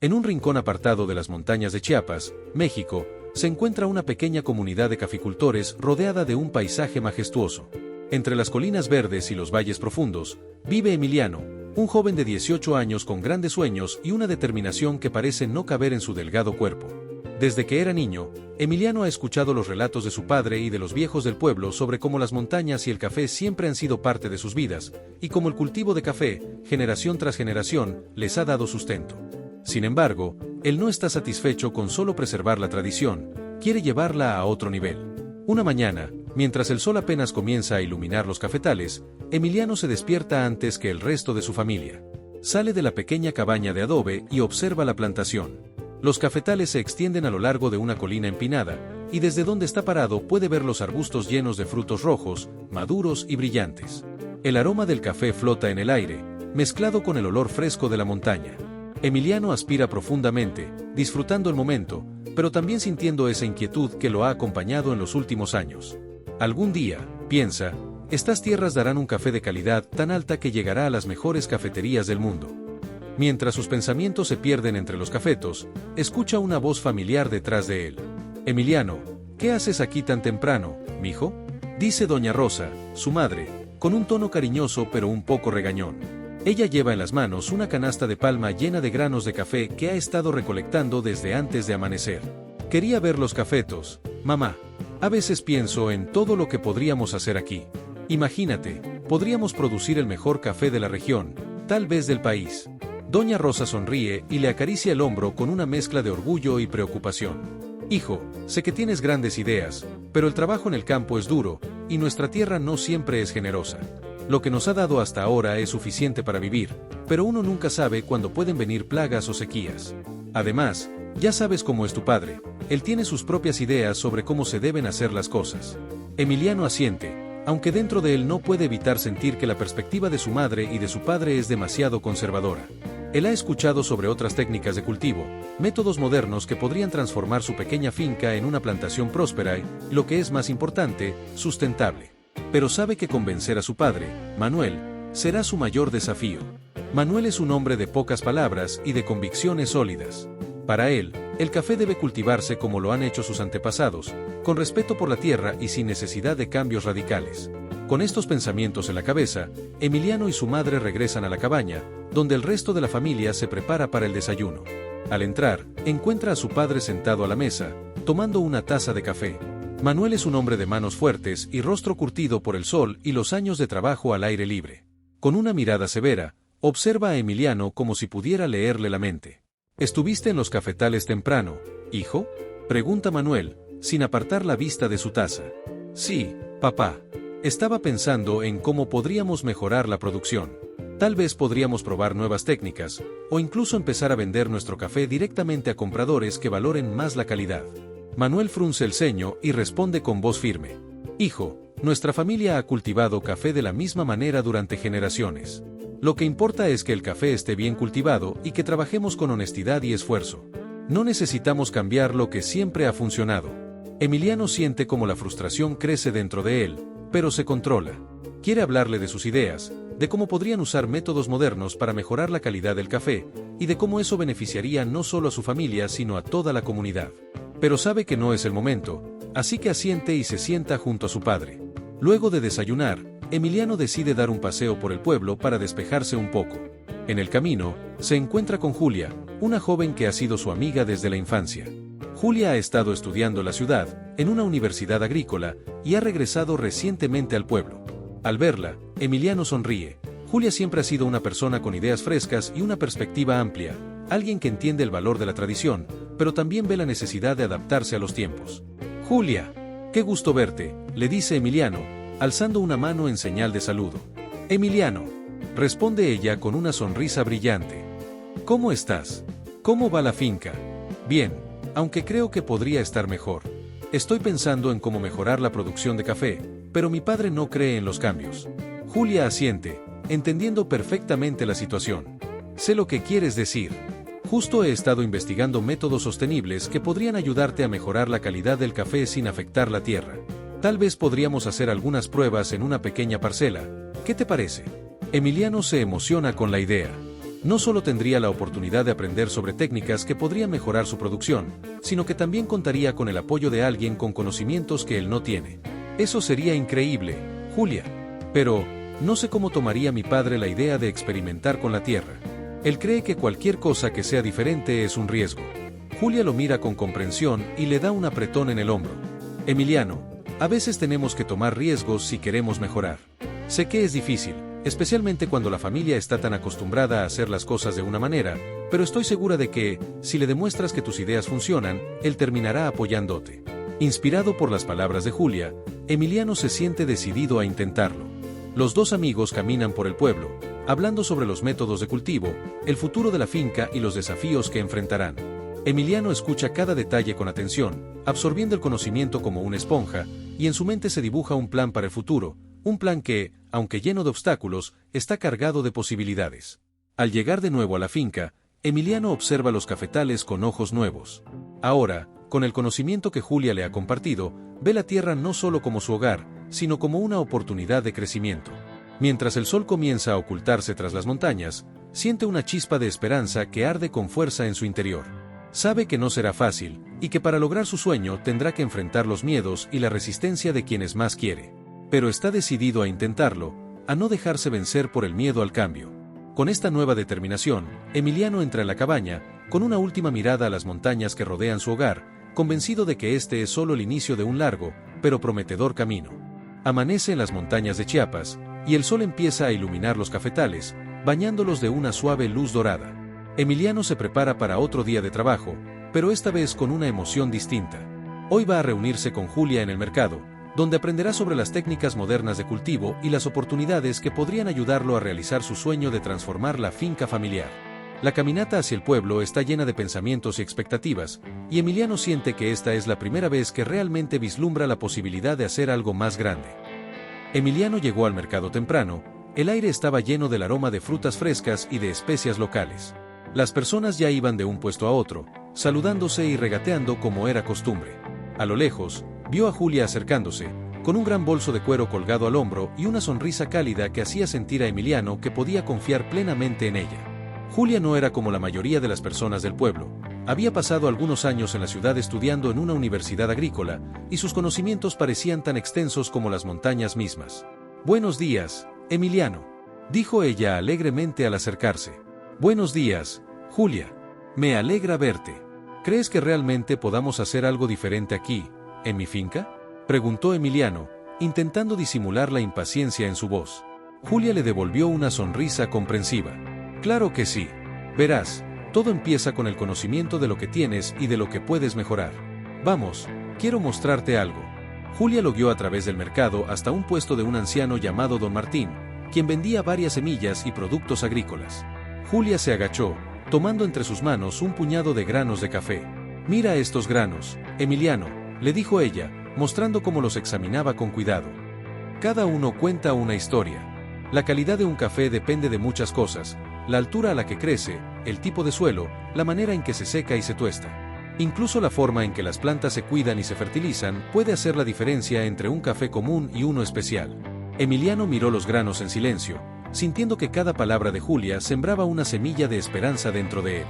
En un rincón apartado de las montañas de Chiapas, México, se encuentra una pequeña comunidad de caficultores rodeada de un paisaje majestuoso. Entre las colinas verdes y los valles profundos, vive Emiliano, un joven de 18 años con grandes sueños y una determinación que parece no caber en su delgado cuerpo. Desde que era niño, Emiliano ha escuchado los relatos de su padre y de los viejos del pueblo sobre cómo las montañas y el café siempre han sido parte de sus vidas, y cómo el cultivo de café, generación tras generación, les ha dado sustento. Sin embargo, él no está satisfecho con solo preservar la tradición, quiere llevarla a otro nivel. Una mañana, mientras el sol apenas comienza a iluminar los cafetales, Emiliano se despierta antes que el resto de su familia. Sale de la pequeña cabaña de adobe y observa la plantación. Los cafetales se extienden a lo largo de una colina empinada, y desde donde está parado puede ver los arbustos llenos de frutos rojos, maduros y brillantes. El aroma del café flota en el aire, mezclado con el olor fresco de la montaña. Emiliano aspira profundamente, disfrutando el momento, pero también sintiendo esa inquietud que lo ha acompañado en los últimos años. Algún día, piensa, estas tierras darán un café de calidad tan alta que llegará a las mejores cafeterías del mundo. Mientras sus pensamientos se pierden entre los cafetos, escucha una voz familiar detrás de él. «Emiliano, ¿qué haces aquí tan temprano, mijo?», dice doña Rosa, su madre, con un tono cariñoso pero un poco regañón. Ella lleva en las manos una canasta de palma llena de granos de café que ha estado recolectando desde antes de amanecer. «Quería ver los cafetos, mamá. A veces pienso en todo lo que podríamos hacer aquí. Imagínate, podríamos producir el mejor café de la región, tal vez del país». Doña Rosa sonríe y le acaricia el hombro con una mezcla de orgullo y preocupación. «Hijo, sé que tienes grandes ideas, pero el trabajo en el campo es duro, y nuestra tierra no siempre es generosa. Lo que nos ha dado hasta ahora es suficiente para vivir, pero uno nunca sabe cuándo pueden venir plagas o sequías. Además, ya sabes cómo es tu padre, él tiene sus propias ideas sobre cómo se deben hacer las cosas». Emiliano asiente, aunque dentro de él no puede evitar sentir que la perspectiva de su madre y de su padre es demasiado conservadora. Él ha escuchado sobre otras técnicas de cultivo, métodos modernos que podrían transformar su pequeña finca en una plantación próspera y, lo que es más importante, sustentable. Pero sabe que convencer a su padre, Manuel, será su mayor desafío. Manuel es un hombre de pocas palabras y de convicciones sólidas. Para él, el café debe cultivarse como lo han hecho sus antepasados, con respeto por la tierra y sin necesidad de cambios radicales. Con estos pensamientos en la cabeza, Emiliano y su madre regresan a la cabaña, donde el resto de la familia se prepara para el desayuno. Al entrar, encuentra a su padre sentado a la mesa, tomando una taza de café. Manuel es un hombre de manos fuertes y rostro curtido por el sol y los años de trabajo al aire libre. Con una mirada severa, observa a Emiliano como si pudiera leerle la mente. «¿Estuviste en los cafetales temprano, hijo?», pregunta Manuel, sin apartar la vista de su taza. «Sí, papá. Estaba pensando en cómo podríamos mejorar la producción. Tal vez podríamos probar nuevas técnicas, o incluso empezar a vender nuestro café directamente a compradores que valoren más la calidad». Manuel frunce el ceño y responde con voz firme. «Hijo, nuestra familia ha cultivado café de la misma manera durante generaciones. Lo que importa es que el café esté bien cultivado y que trabajemos con honestidad y esfuerzo. No necesitamos cambiar lo que siempre ha funcionado». Emiliano siente como la frustración crece dentro de él, pero se controla. Quiere hablarle de sus ideas, de cómo podrían usar métodos modernos para mejorar la calidad del café, y de cómo eso beneficiaría no solo a su familia sino a toda la comunidad. Pero sabe que no es el momento, así que asiente y se sienta junto a su padre. Luego de desayunar, Emiliano decide dar un paseo por el pueblo para despejarse un poco. En el camino, se encuentra con Julia, una joven que ha sido su amiga desde la infancia. Julia ha estado estudiando la ciudad, en una universidad agrícola, y ha regresado recientemente al pueblo. Al verla, Emiliano sonríe. Julia siempre ha sido una persona con ideas frescas y una perspectiva amplia, alguien que entiende el valor de la tradición, pero también ve la necesidad de adaptarse a los tiempos. «Julia, qué gusto verte», le dice Emiliano, alzando una mano en señal de saludo. «Emiliano», responde ella con una sonrisa brillante. «¿Cómo estás? ¿Cómo va la finca?». «Bien, aunque creo que podría estar mejor. Estoy pensando en cómo mejorar la producción de café, pero mi padre no cree en los cambios». Julia asiente, entendiendo perfectamente la situación. «Sé lo que quieres decir. Justo he estado investigando métodos sostenibles que podrían ayudarte a mejorar la calidad del café sin afectar la tierra. Tal vez podríamos hacer algunas pruebas en una pequeña parcela. ¿Qué te parece?». Emiliano se emociona con la idea. No solo tendría la oportunidad de aprender sobre técnicas que podrían mejorar su producción, sino que también contaría con el apoyo de alguien con conocimientos que él no tiene. Eso sería increíble, Julia. Pero, no sé cómo tomaría mi padre la idea de experimentar con la tierra. Él cree que cualquier cosa que sea diferente es un riesgo. Julia lo mira con comprensión y le da un apretón en el hombro. Emiliano, a veces tenemos que tomar riesgos si queremos mejorar. Sé que es difícil, especialmente cuando la familia está tan acostumbrada a hacer las cosas de una manera, pero estoy segura de que, si le demuestras que tus ideas funcionan, él terminará apoyándote. Inspirado por las palabras de Julia, Emiliano se siente decidido a intentarlo. Los dos amigos caminan por el pueblo, hablando sobre los métodos de cultivo, el futuro de la finca y los desafíos que enfrentarán. Emiliano escucha cada detalle con atención, absorbiendo el conocimiento como una esponja, y en su mente se dibuja un plan para el futuro, un plan que, aunque lleno de obstáculos, está cargado de posibilidades. Al llegar de nuevo a la finca, Emiliano observa los cafetales con ojos nuevos. Ahora, con el conocimiento que Julia le ha compartido, ve la tierra no solo como su hogar, sino como una oportunidad de crecimiento. Mientras el sol comienza a ocultarse tras las montañas, siente una chispa de esperanza que arde con fuerza en su interior. Sabe que no será fácil, y que para lograr su sueño tendrá que enfrentar los miedos y la resistencia de quienes más quiere. Pero está decidido a intentarlo, a no dejarse vencer por el miedo al cambio. Con esta nueva determinación, Emiliano entra en la cabaña, con una última mirada a las montañas que rodean su hogar, convencido de que este es solo el inicio de un largo, pero prometedor camino. Amanece en las montañas de Chiapas, y el sol empieza a iluminar los cafetales, bañándolos de una suave luz dorada. Emiliano se prepara para otro día de trabajo, pero esta vez con una emoción distinta. Hoy va a reunirse con Julia en el mercado, donde aprenderá sobre las técnicas modernas de cultivo y las oportunidades que podrían ayudarlo a realizar su sueño de transformar la finca familiar. La caminata hacia el pueblo está llena de pensamientos y expectativas, y Emiliano siente que esta es la primera vez que realmente vislumbra la posibilidad de hacer algo más grande. Emiliano llegó al mercado temprano, el aire estaba lleno del aroma de frutas frescas y de especias locales. Las personas ya iban de un puesto a otro, saludándose y regateando como era costumbre. A lo lejos, vio a Julia acercándose, con un gran bolso de cuero colgado al hombro y una sonrisa cálida que hacía sentir a Emiliano que podía confiar plenamente en ella. Julia no era como la mayoría de las personas del pueblo. Había pasado algunos años en la ciudad estudiando en una universidad agrícola, y sus conocimientos parecían tan extensos como las montañas mismas. «Buenos días, Emiliano», dijo ella alegremente al acercarse. «Buenos días, Julia. Me alegra verte. ¿Crees que realmente podamos hacer algo diferente aquí, en mi finca?», preguntó Emiliano, intentando disimular la impaciencia en su voz. Julia le devolvió una sonrisa comprensiva. «Claro que sí. Verás, todo empieza con el conocimiento de lo que tienes y de lo que puedes mejorar. Vamos, quiero mostrarte algo». Julia lo guió a través del mercado hasta un puesto de un anciano llamado Don Martín, quien vendía varias semillas y productos agrícolas. Julia se agachó, tomando entre sus manos un puñado de granos de café. «Mira estos granos, Emiliano», le dijo ella, mostrando cómo los examinaba con cuidado. «Cada uno cuenta una historia. La calidad de un café depende de muchas cosas: la altura a la que crece, el tipo de suelo, la manera en que se seca y se tuesta. Incluso la forma en que las plantas se cuidan y se fertilizan puede hacer la diferencia entre un café común y uno especial». Emiliano miró los granos en silencio, sintiendo que cada palabra de Julia sembraba una semilla de esperanza dentro de él.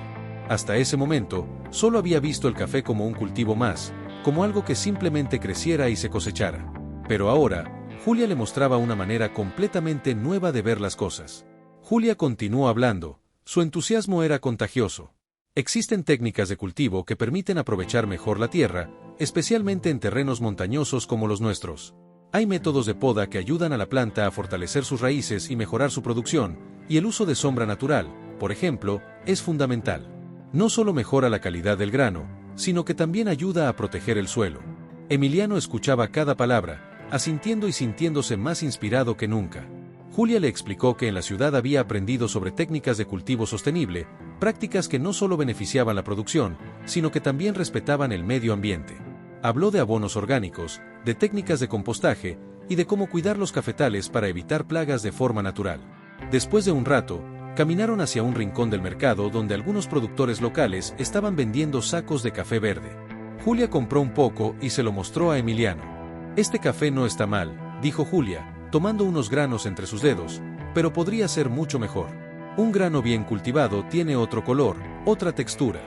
Hasta ese momento, solo había visto el café como un cultivo más, como algo que simplemente creciera y se cosechara. Pero ahora, Julia le mostraba una manera completamente nueva de ver las cosas. Julia continuó hablando, su entusiasmo era contagioso. «Existen técnicas de cultivo que permiten aprovechar mejor la tierra, especialmente en terrenos montañosos como los nuestros. Hay métodos de poda que ayudan a la planta a fortalecer sus raíces y mejorar su producción, y el uso de sombra natural, por ejemplo, es fundamental. No solo mejora la calidad del grano, sino que también ayuda a proteger el suelo». Emiliano escuchaba cada palabra, asintiendo y sintiéndose más inspirado que nunca. Julia le explicó que en la ciudad había aprendido sobre técnicas de cultivo sostenible, prácticas que no solo beneficiaban la producción, sino que también respetaban el medio ambiente. Habló de abonos orgánicos, de técnicas de compostaje, y de cómo cuidar los cafetales para evitar plagas de forma natural. Después de un rato, caminaron hacia un rincón del mercado donde algunos productores locales estaban vendiendo sacos de café verde. Julia compró un poco y se lo mostró a Emiliano. «Este café no está mal», dijo Julia, tomando unos granos entre sus dedos, «pero podría ser mucho mejor. Un grano bien cultivado tiene otro color, otra textura.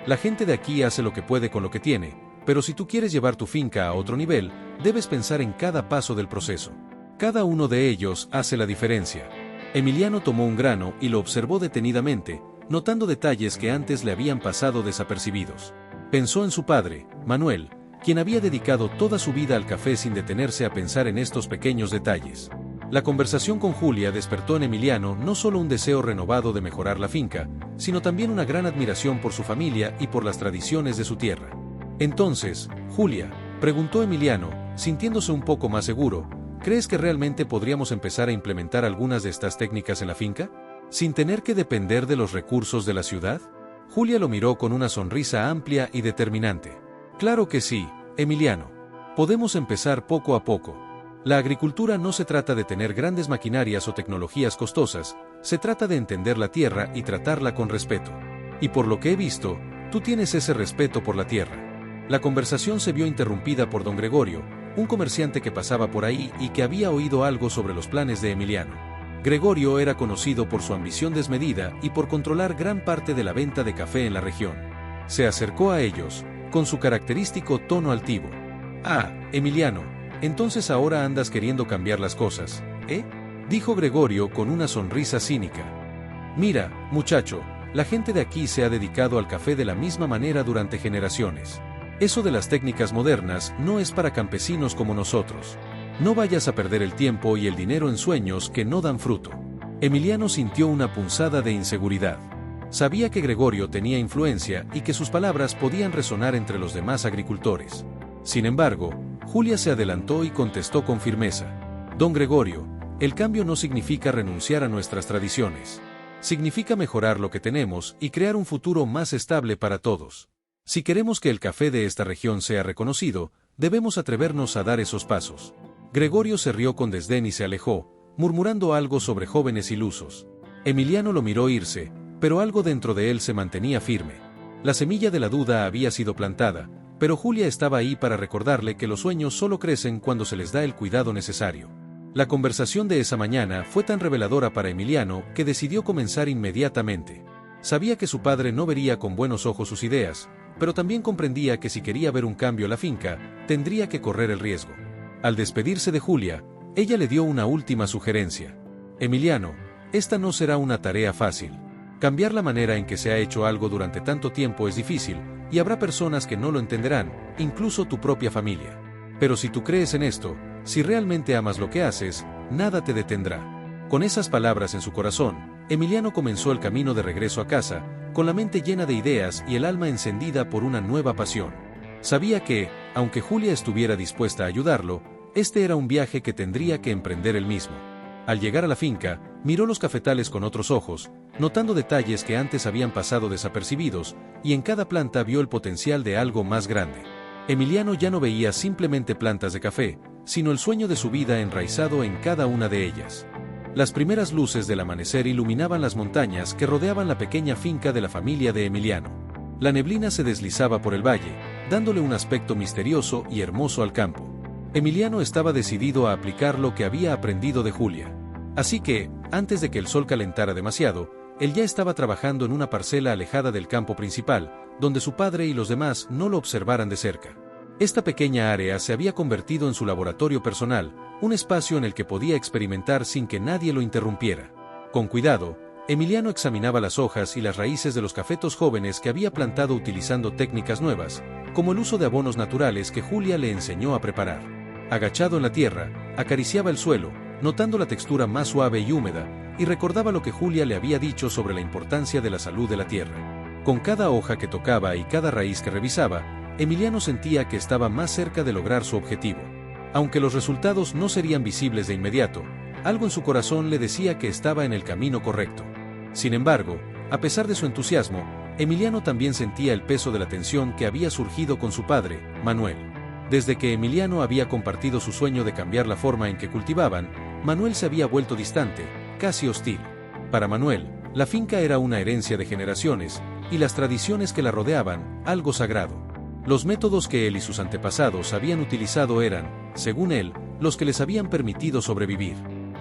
La gente de aquí hace lo que puede con lo que tiene, pero si tú quieres llevar tu finca a otro nivel, debes pensar en cada paso del proceso. Cada uno de ellos hace la diferencia. Emiliano tomó un grano y lo observó detenidamente, notando detalles que antes le habían pasado desapercibidos. Pensó en su padre, Manuel, quien había dedicado toda su vida al café sin detenerse a pensar en estos pequeños detalles. La conversación con Julia despertó en Emiliano no solo un deseo renovado de mejorar la finca, sino también una gran admiración por su familia y por las tradiciones de su tierra. Entonces, Julia, preguntó Emiliano, sintiéndose un poco más seguro, ¿crees que realmente podríamos empezar a implementar algunas de estas técnicas en la finca, sin tener que depender de los recursos de la ciudad? Julia lo miró con una sonrisa amplia y determinante. Claro que sí, Emiliano. Podemos empezar poco a poco. La agricultura no se trata de tener grandes maquinarias o tecnologías costosas, se trata de entender la tierra y tratarla con respeto. Y por lo que he visto, tú tienes ese respeto por la tierra. La conversación se vio interrumpida por don Gregorio, un comerciante que pasaba por ahí y que había oído algo sobre los planes de Emiliano. Gregorio era conocido por su ambición desmedida y por controlar gran parte de la venta de café en la región. Se acercó a ellos, con su característico tono altivo. «Ah, Emiliano, entonces ahora andas queriendo cambiar las cosas, ¿eh?», dijo Gregorio con una sonrisa cínica. «Mira, muchacho, la gente de aquí se ha dedicado al café de la misma manera durante generaciones. Eso de las técnicas modernas no es para campesinos como nosotros. No vayas a perder el tiempo y el dinero en sueños que no dan fruto». Emiliano sintió una punzada de inseguridad. Sabía que Gregorio tenía influencia y que sus palabras podían resonar entre los demás agricultores. Sin embargo, Julia se adelantó y contestó con firmeza. «Don Gregorio, el cambio no significa renunciar a nuestras tradiciones. Significa mejorar lo que tenemos y crear un futuro más estable para todos. Si queremos que el café de esta región sea reconocido, debemos atrevernos a dar esos pasos». Gregorio se rió con desdén y se alejó, murmurando algo sobre jóvenes ilusos. Emiliano lo miró irse, pero algo dentro de él se mantenía firme. La semilla de la duda había sido plantada, pero Julia estaba ahí para recordarle que los sueños solo crecen cuando se les da el cuidado necesario. La conversación de esa mañana fue tan reveladora para Emiliano que decidió comenzar inmediatamente. Sabía que su padre no vería con buenos ojos sus ideas, pero también comprendía que si quería ver un cambio en la finca, tendría que correr el riesgo. Al despedirse de Julia, ella le dio una última sugerencia. «Emiliano, esta no será una tarea fácil. Cambiar la manera en que se ha hecho algo durante tanto tiempo es difícil, y habrá personas que no lo entenderán, incluso tu propia familia. Pero si tú crees en esto, si realmente amas lo que haces, nada te detendrá». Con esas palabras en su corazón, Emiliano comenzó el camino de regreso a casa, con la mente llena de ideas y el alma encendida por una nueva pasión. Sabía que, aunque Julia estuviera dispuesta a ayudarlo, este era un viaje que tendría que emprender él mismo. Al llegar a la finca, miró los cafetales con otros ojos, notando detalles que antes habían pasado desapercibidos, y en cada planta vio el potencial de algo más grande. Emiliano ya no veía simplemente plantas de café, sino el sueño de su vida enraizado en cada una de ellas. Las primeras luces del amanecer iluminaban las montañas que rodeaban la pequeña finca de la familia de Emiliano. La neblina se deslizaba por el valle, dándole un aspecto misterioso y hermoso al campo. Emiliano estaba decidido a aplicar lo que había aprendido de Julia. Así que, antes de que el sol calentara demasiado, él ya estaba trabajando en una parcela alejada del campo principal, donde su padre y los demás no lo observaran de cerca. Esta pequeña área se había convertido en su laboratorio personal, un espacio en el que podía experimentar sin que nadie lo interrumpiera. Con cuidado, Emiliano examinaba las hojas y las raíces de los cafetos jóvenes que había plantado utilizando técnicas nuevas, como el uso de abonos naturales que Julia le enseñó a preparar. Agachado en la tierra, acariciaba el suelo, notando la textura más suave y húmeda, y recordaba lo que Julia le había dicho sobre la importancia de la salud de la tierra. Con cada hoja que tocaba y cada raíz que revisaba, Emiliano sentía que estaba más cerca de lograr su objetivo. Aunque los resultados no serían visibles de inmediato, algo en su corazón le decía que estaba en el camino correcto. Sin embargo, a pesar de su entusiasmo, Emiliano también sentía el peso de la tensión que había surgido con su padre, Manuel. Desde que Emiliano había compartido su sueño de cambiar la forma en que cultivaban, Manuel se había vuelto distante, casi hostil. Para Manuel, la finca era una herencia de generaciones, y las tradiciones que la rodeaban, algo sagrado. Los métodos que él y sus antepasados habían utilizado eran, según él, los que les habían permitido sobrevivir.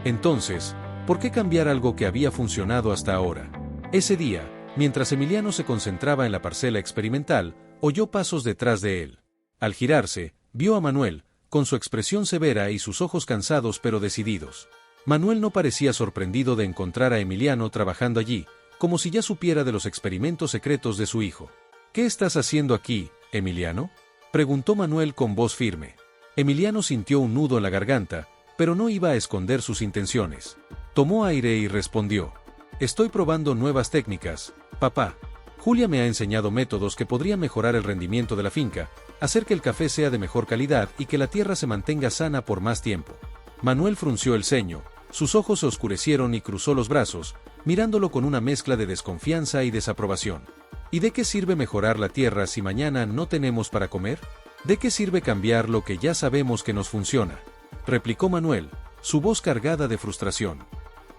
Entonces, ¿Por qué cambiar algo que había funcionado hasta ahora? Ese día, mientras Emiliano se concentraba en la parcela experimental, oyó pasos detrás de él. Al girarse, vio a Manuel, con su expresión severa y sus ojos cansados pero decididos. Manuel no parecía sorprendido de encontrar a Emiliano trabajando allí, como si ya supiera de los experimentos secretos de su hijo. ¿Qué estás haciendo aquí, Emiliano?, preguntó Manuel con voz firme. Emiliano sintió un nudo en la garganta, pero no iba a esconder sus intenciones. Tomó aire y respondió: estoy probando nuevas técnicas, papá. Julia me ha enseñado métodos que podrían mejorar el rendimiento de la finca, hacer que el café sea de mejor calidad y que la tierra se mantenga sana por más tiempo. Manuel frunció el ceño, sus ojos se oscurecieron y cruzó los brazos, mirándolo con una mezcla de desconfianza y desaprobación. ¿Y de qué sirve mejorar la tierra si mañana no tenemos para comer? ¿De qué sirve cambiar lo que ya sabemos que nos funciona?, replicó Manuel, su voz cargada de frustración.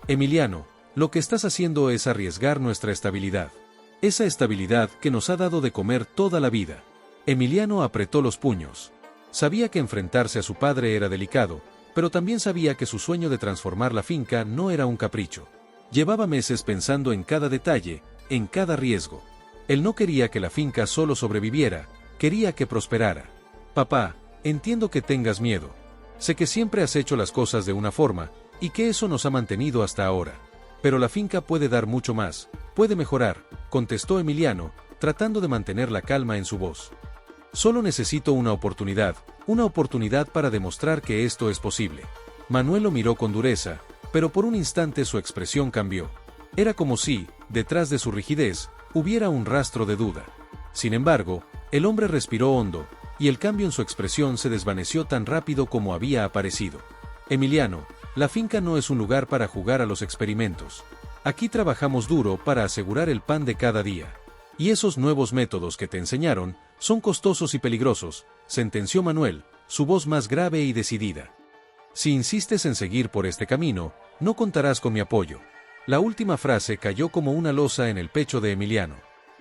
Emiliano, lo que estás haciendo es arriesgar nuestra estabilidad. Esa estabilidad que nos ha dado de comer toda la vida. Emiliano apretó los puños. Sabía que enfrentarse a su padre era delicado, pero también sabía que su sueño de transformar la finca no era un capricho. Llevaba meses pensando en cada detalle, en cada riesgo. Él no quería que la finca solo sobreviviera, quería que prosperara. Papá, entiendo que tengas miedo. Sé que siempre has hecho las cosas de una forma, y que eso nos ha mantenido hasta ahora. Pero la finca puede dar mucho más, puede mejorar, contestó Emiliano, tratando de mantener la calma en su voz. Solo necesito una oportunidad para demostrar que esto es posible. Manuel lo miró con dureza, pero por un instante su expresión cambió. Era como si, detrás de su rigidez, hubiera un rastro de duda. Sin embargo, el hombre respiró hondo, y el cambio en su expresión se desvaneció tan rápido como había aparecido. Emiliano, la finca no es un lugar para jugar a los experimentos. Aquí trabajamos duro para asegurar el pan de cada día. Y esos nuevos métodos que te enseñaron son costosos y peligrosos, sentenció Manuel, su voz más grave y decidida. Si insistes en seguir por este camino, no contarás con mi apoyo. La última frase cayó como una losa en el pecho de Emiliano.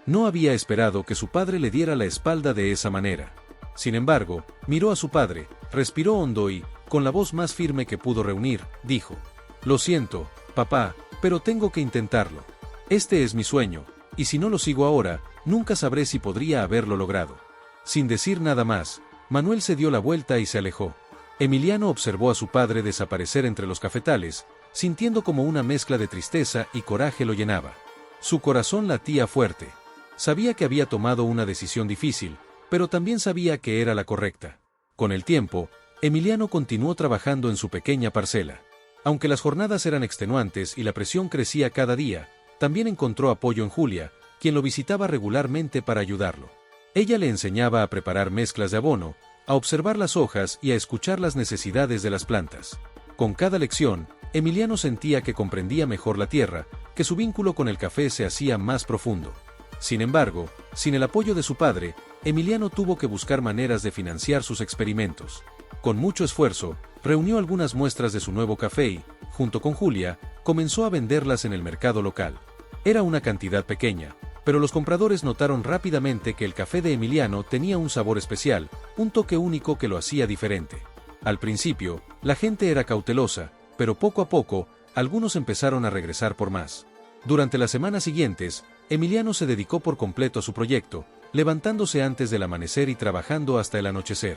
No había esperado que su padre le diera la espalda de esa manera. Sin embargo, miró a su padre, respiró hondo y, con la voz más firme que pudo reunir, dijo: lo siento, papá, pero tengo que intentarlo. Este es mi sueño, y si no lo sigo ahora, nunca sabré si podría haberlo logrado. Sin decir nada más, Manuel se dio la vuelta y se alejó. Emiliano observó a su padre desaparecer entre los cafetales, sintiendo como una mezcla de tristeza y coraje lo llenaba. Su corazón latía fuerte. Sabía que había tomado una decisión difícil, pero también sabía que era la correcta. Con el tiempo, Emiliano continuó trabajando en su pequeña parcela. Aunque las jornadas eran extenuantes y la presión crecía cada día, también encontró apoyo en Julia, quien lo visitaba regularmente para ayudarlo. Ella le enseñaba a preparar mezclas de abono, a observar las hojas y a escuchar las necesidades de las plantas. Con cada lección, Emiliano sentía que comprendía mejor la tierra, que su vínculo con el café se hacía más profundo. Sin embargo, sin el apoyo de su padre, Emiliano tuvo que buscar maneras de financiar sus experimentos. Con mucho esfuerzo, reunió algunas muestras de su nuevo café y, junto con Julia, comenzó a venderlas en el mercado local. Era una cantidad pequeña, pero los compradores notaron rápidamente que el café de Emiliano tenía un sabor especial, un toque único que lo hacía diferente. Al principio, la gente era cautelosa, pero poco a poco, algunos empezaron a regresar por más. Durante las semanas siguientes, Emiliano se dedicó por completo a su proyecto, levantándose antes del amanecer y trabajando hasta el anochecer.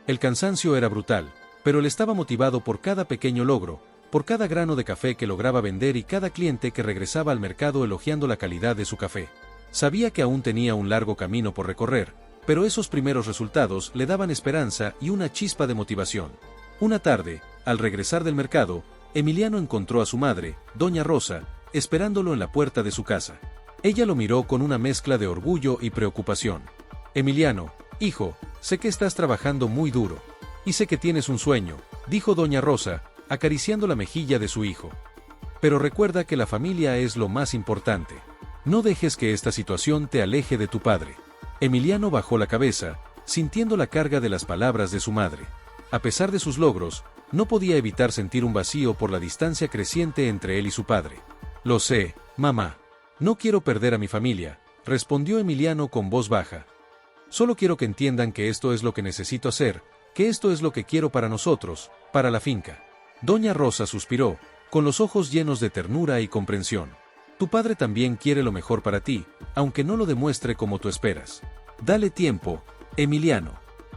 El cansancio era brutal, pero él estaba motivado por cada pequeño logro, por cada grano de café que lograba vender y cada cliente que regresaba al mercado elogiando la calidad de su café. Sabía que aún tenía un largo camino por recorrer, pero esos primeros resultados le daban esperanza y una chispa de motivación. Una tarde, al regresar del mercado, Emiliano encontró a su madre, doña Rosa, esperándolo en la puerta de su casa. Ella lo miró con una mezcla de orgullo y preocupación. Emiliano, hijo, sé que estás trabajando muy duro. Y sé que tienes un sueño, dijo doña Rosa, acariciando la mejilla de su hijo. Pero recuerda que la familia es lo más importante. No dejes que esta situación te aleje de tu padre. Emiliano bajó la cabeza, sintiendo la carga de las palabras de su madre. A pesar de sus logros, no podía evitar sentir un vacío por la distancia creciente entre él y su padre. Lo sé, mamá. No quiero perder a mi familia, respondió Emiliano con voz baja. Solo quiero que entiendan que esto es lo que necesito hacer, que esto es lo que quiero para nosotros, para la finca. Doña Rosa suspiró, con los ojos llenos de ternura y comprensión. Tu padre también quiere lo mejor para ti, aunque no lo demuestre como tú esperas. Dale tiempo, Emiliano.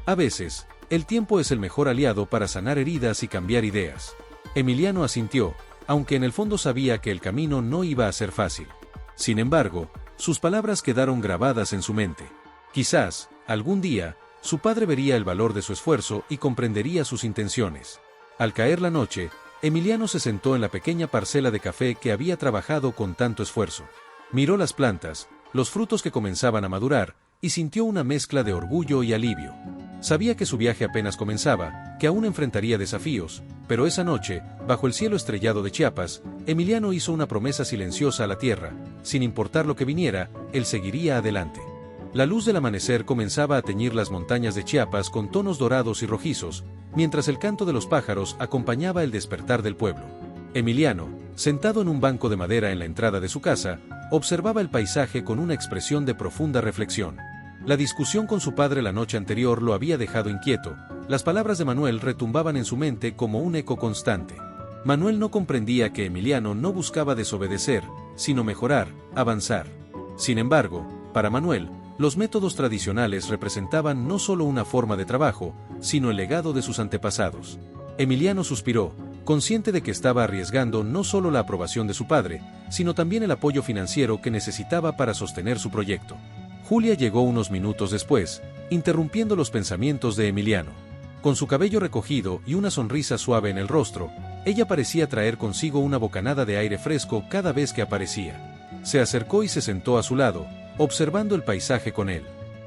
A veces, el tiempo es el mejor aliado para sanar heridas y cambiar ideas. Emiliano asintió, aunque en el fondo sabía que el camino no iba a ser fácil. Sin embargo, sus palabras quedaron grabadas en su mente. Quizás, algún día, su padre vería el valor de su esfuerzo y comprendería sus intenciones. Al caer la noche, Emiliano se sentó en la pequeña parcela de café que había trabajado con tanto esfuerzo. Miró las plantas, los frutos que comenzaban a madurar, y sintió una mezcla de orgullo y alivio. Sabía que su viaje apenas comenzaba, que aún enfrentaría desafíos, pero esa noche, bajo el cielo estrellado de Chiapas, Emiliano hizo una promesa silenciosa a la tierra: sin importar lo que viniera, él seguiría adelante. La luz del amanecer comenzaba a teñir las montañas de Chiapas con tonos dorados y rojizos, mientras el canto de los pájaros acompañaba el despertar del pueblo. Emiliano, sentado en un banco de madera en la entrada de su casa, observaba el paisaje con una expresión de profunda reflexión. La discusión con su padre la noche anterior lo había dejado inquieto. Las palabras de Manuel retumbaban en su mente como un eco constante. Manuel no comprendía que Emiliano no buscaba desobedecer, sino mejorar, avanzar. Sin embargo, para Manuel, los métodos tradicionales representaban no solo una forma de trabajo, sino el legado de sus antepasados. Emiliano suspiró, consciente de que estaba arriesgando no solo la aprobación de su padre, sino también el apoyo financiero que necesitaba para sostener su proyecto. Julia llegó unos minutos después, interrumpiendo los pensamientos de Emiliano. Con su cabello recogido y una sonrisa suave en el rostro, ella parecía traer consigo una bocanada de aire fresco cada vez que aparecía. Se acercó y se sentó a su lado, observando el paisaje con él.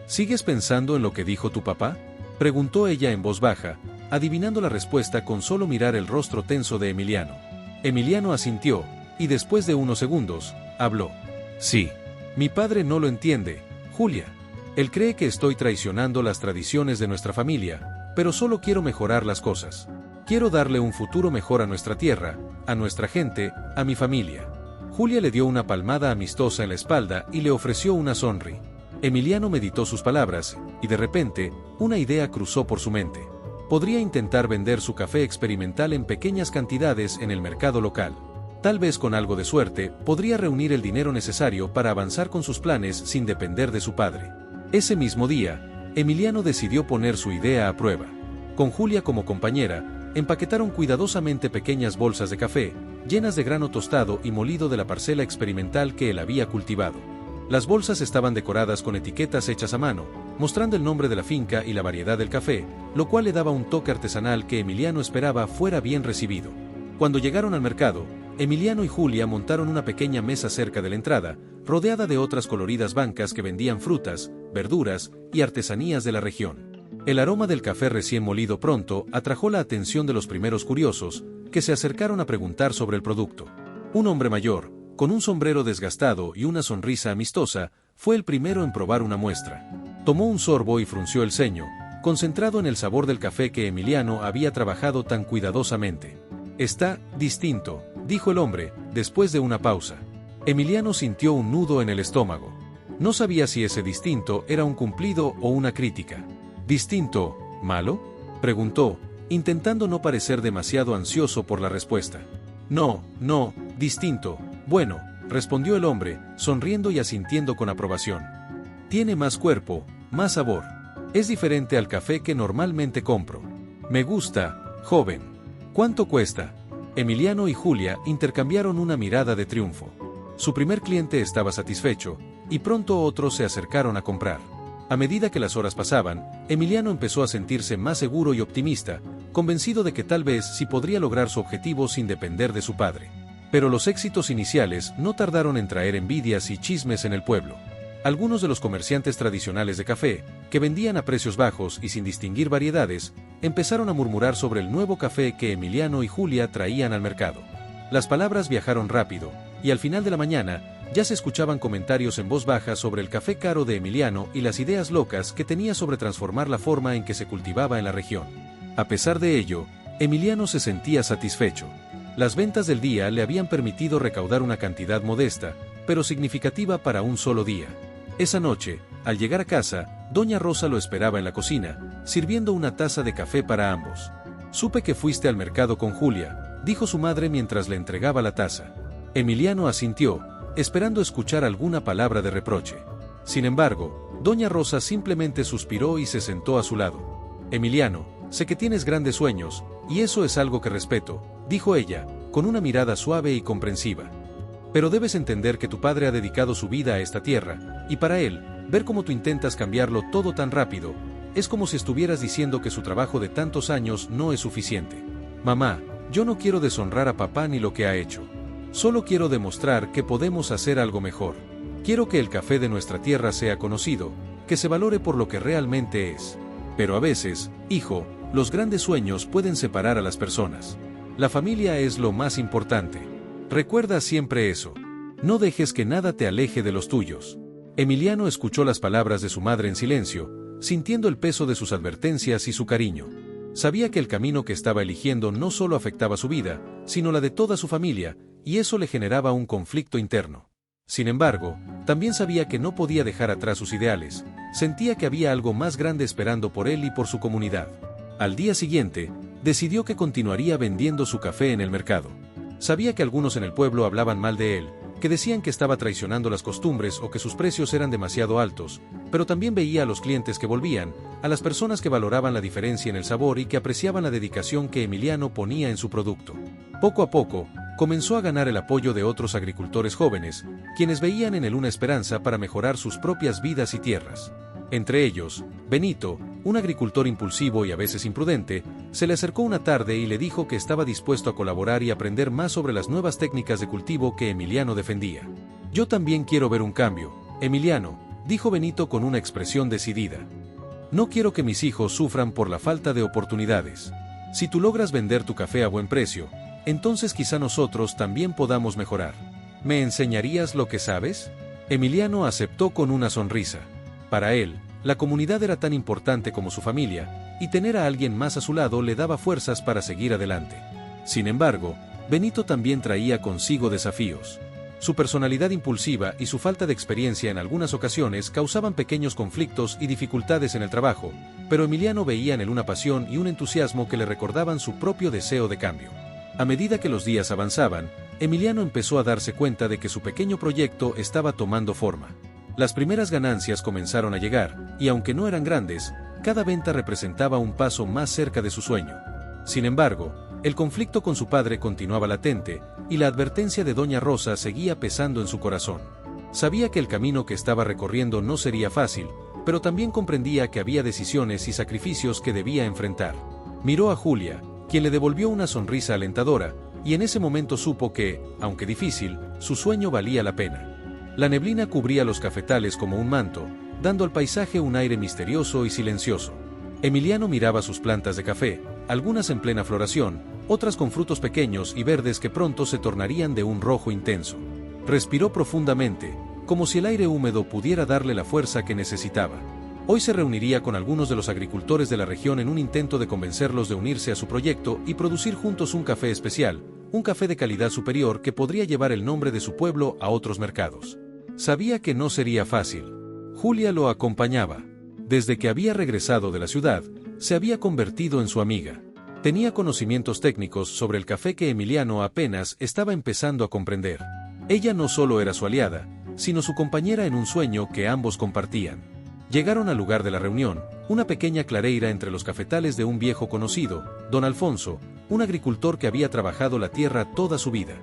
¿Sigues pensando en lo que dijo tu papá?, preguntó ella en voz baja, adivinando la respuesta con solo mirar el rostro tenso de Emiliano. Emiliano asintió, y después de unos segundos, habló. Sí. Mi padre no lo entiende, Julia. Él cree que estoy traicionando las tradiciones de nuestra familia, pero solo quiero mejorar las cosas. Quiero darle un futuro mejor a nuestra tierra, a nuestra gente, a mi familia. Julia le dio una palmada amistosa en la espalda y le ofreció una sonrisa. Emiliano meditó sus palabras, y de repente, una idea cruzó por su mente. Podría intentar vender su café experimental en pequeñas cantidades en el mercado local. Tal vez con algo de suerte, podría reunir el dinero necesario para avanzar con sus planes sin depender de su padre. Ese mismo día, Emiliano decidió poner su idea a prueba. Con Julia como compañera, empaquetaron cuidadosamente pequeñas bolsas de café, llenas de grano tostado y molido de la parcela experimental que él había cultivado. Las bolsas estaban decoradas con etiquetas hechas a mano, mostrando el nombre de la finca y la variedad del café, lo cual le daba un toque artesanal que Emiliano esperaba fuera bien recibido. Cuando llegaron al mercado, Emiliano y Julia montaron una pequeña mesa cerca de la entrada, rodeada de otras coloridas bancas que vendían frutas, verduras y artesanías de la región. El aroma del café recién molido pronto atrajo la atención de los primeros curiosos, que se acercaron a preguntar sobre el producto. Un hombre mayor, con un sombrero desgastado y una sonrisa amistosa, fue el primero en probar una muestra. Tomó un sorbo y frunció el ceño, concentrado en el sabor del café que Emiliano había trabajado tan cuidadosamente. Está distinto, dijo el hombre, después de una pausa. Emiliano sintió un nudo en el estómago. No sabía si ese distinto era un cumplido o una crítica. ¿Distinto, malo?, preguntó, intentando no parecer demasiado ansioso por la respuesta. No, distinto. Bueno, respondió el hombre, sonriendo y asintiendo con aprobación. Tiene más cuerpo, más sabor. Es diferente al café que normalmente compro. Me gusta, joven. ¿Cuánto cuesta? Emiliano y Julia intercambiaron una mirada de triunfo. Su primer cliente estaba satisfecho, y pronto otros se acercaron a comprar. A medida que las horas pasaban, Emiliano empezó a sentirse más seguro y optimista, convencido de que tal vez sí podría lograr su objetivo sin depender de su padre. Pero los éxitos iniciales no tardaron en traer envidias y chismes en el pueblo. Algunos de los comerciantes tradicionales de café, que vendían a precios bajos y sin distinguir variedades, empezaron a murmurar sobre el nuevo café que Emiliano y Julia traían al mercado. Las palabras viajaron rápido, y al final de la mañana, ya se escuchaban comentarios en voz baja sobre el café caro de Emiliano y las ideas locas que tenía sobre transformar la forma en que se cultivaba en la región. A pesar de ello, Emiliano se sentía satisfecho. Las ventas del día le habían permitido recaudar una cantidad modesta, pero significativa para un solo día. Esa noche, al llegar a casa, Doña Rosa lo esperaba en la cocina, sirviendo una taza de café para ambos. Supe que fuiste al mercado con Julia, dijo su madre mientras le entregaba la taza. Emiliano asintió, esperando escuchar alguna palabra de reproche. Sin embargo, doña Rosa simplemente suspiró y se sentó a su lado. Emiliano, sé que tienes grandes sueños, y eso es algo que respeto, dijo ella, con una mirada suave y comprensiva. Pero debes entender que tu padre ha dedicado su vida a esta tierra, y para él, ver cómo tú intentas cambiarlo todo tan rápido, es como si estuvieras diciendo que su trabajo de tantos años no es suficiente. Mamá, yo no quiero deshonrar a papá ni lo que ha hecho. Solo quiero demostrar que podemos hacer algo mejor. Quiero que el café de nuestra tierra sea conocido, que se valore por lo que realmente es. Pero a veces, hijo, los grandes sueños pueden separar a las personas. La familia es lo más importante. Recuerda siempre eso. No dejes que nada te aleje de los tuyos. Emiliano escuchó las palabras de su madre en silencio, sintiendo el peso de sus advertencias y su cariño. Sabía que el camino que estaba eligiendo no solo afectaba su vida, sino la de toda su familia, y eso le generaba un conflicto interno. Sin embargo, también sabía que no podía dejar atrás sus ideales, sentía que había algo más grande esperando por él y por su comunidad. Al día siguiente, decidió que continuaría vendiendo su café en el mercado. Sabía que algunos en el pueblo hablaban mal de él, que decían que estaba traicionando las costumbres o que sus precios eran demasiado altos, pero también veía a los clientes que volvían, a las personas que valoraban la diferencia en el sabor y que apreciaban la dedicación que Emiliano ponía en su producto. Poco a poco, comenzó a ganar el apoyo de otros agricultores jóvenes, quienes veían en él una esperanza para mejorar sus propias vidas y tierras. Entre ellos, Benito, un agricultor impulsivo y a veces imprudente, se le acercó una tarde y le dijo que estaba dispuesto a colaborar y aprender más sobre las nuevas técnicas de cultivo que Emiliano defendía. Yo también quiero ver un cambio, Emiliano, dijo Benito con una expresión decidida. No quiero que mis hijos sufran por la falta de oportunidades. Si tú logras vender tu café a buen precio, entonces quizá nosotros también podamos mejorar. ¿Me enseñarías lo que sabes? Emiliano aceptó con una sonrisa. Para él, la comunidad era tan importante como su familia, y tener a alguien más a su lado le daba fuerzas para seguir adelante. Sin embargo, Benito también traía consigo desafíos. Su personalidad impulsiva y su falta de experiencia en algunas ocasiones causaban pequeños conflictos y dificultades en el trabajo, pero Emiliano veía en él una pasión y un entusiasmo que le recordaban su propio deseo de cambio. A medida que los días avanzaban, Emiliano empezó a darse cuenta de que su pequeño proyecto estaba tomando forma. Las primeras ganancias comenzaron a llegar, y aunque no eran grandes, cada venta representaba un paso más cerca de su sueño. Sin embargo, el conflicto con su padre continuaba latente, y la advertencia de doña Rosa seguía pesando en su corazón. Sabía que el camino que estaba recorriendo no sería fácil, pero también comprendía que había decisiones y sacrificios que debía enfrentar. Miró a Julia, quien le devolvió una sonrisa alentadora, y en ese momento supo que, aunque difícil, su sueño valía la pena. La neblina cubría los cafetales como un manto, dando al paisaje un aire misterioso y silencioso. Emiliano miraba sus plantas de café, algunas en plena floración, otras con frutos pequeños y verdes que pronto se tornarían de un rojo intenso. Respiró profundamente, como si el aire húmedo pudiera darle la fuerza que necesitaba. Hoy se reuniría con algunos de los agricultores de la región en un intento de convencerlos de unirse a su proyecto y producir juntos un café especial, un café de calidad superior que podría llevar el nombre de su pueblo a otros mercados. Sabía que no sería fácil. Julia lo acompañaba. Desde que había regresado de la ciudad, se había convertido en su amiga. Tenía conocimientos técnicos sobre el café que Emiliano apenas estaba empezando a comprender. Ella no solo era su aliada, sino su compañera en un sueño que ambos compartían. Llegaron al lugar de la reunión, una pequeña clareira entre los cafetales de un viejo conocido, don Alfonso, un agricultor que había trabajado la tierra toda su vida.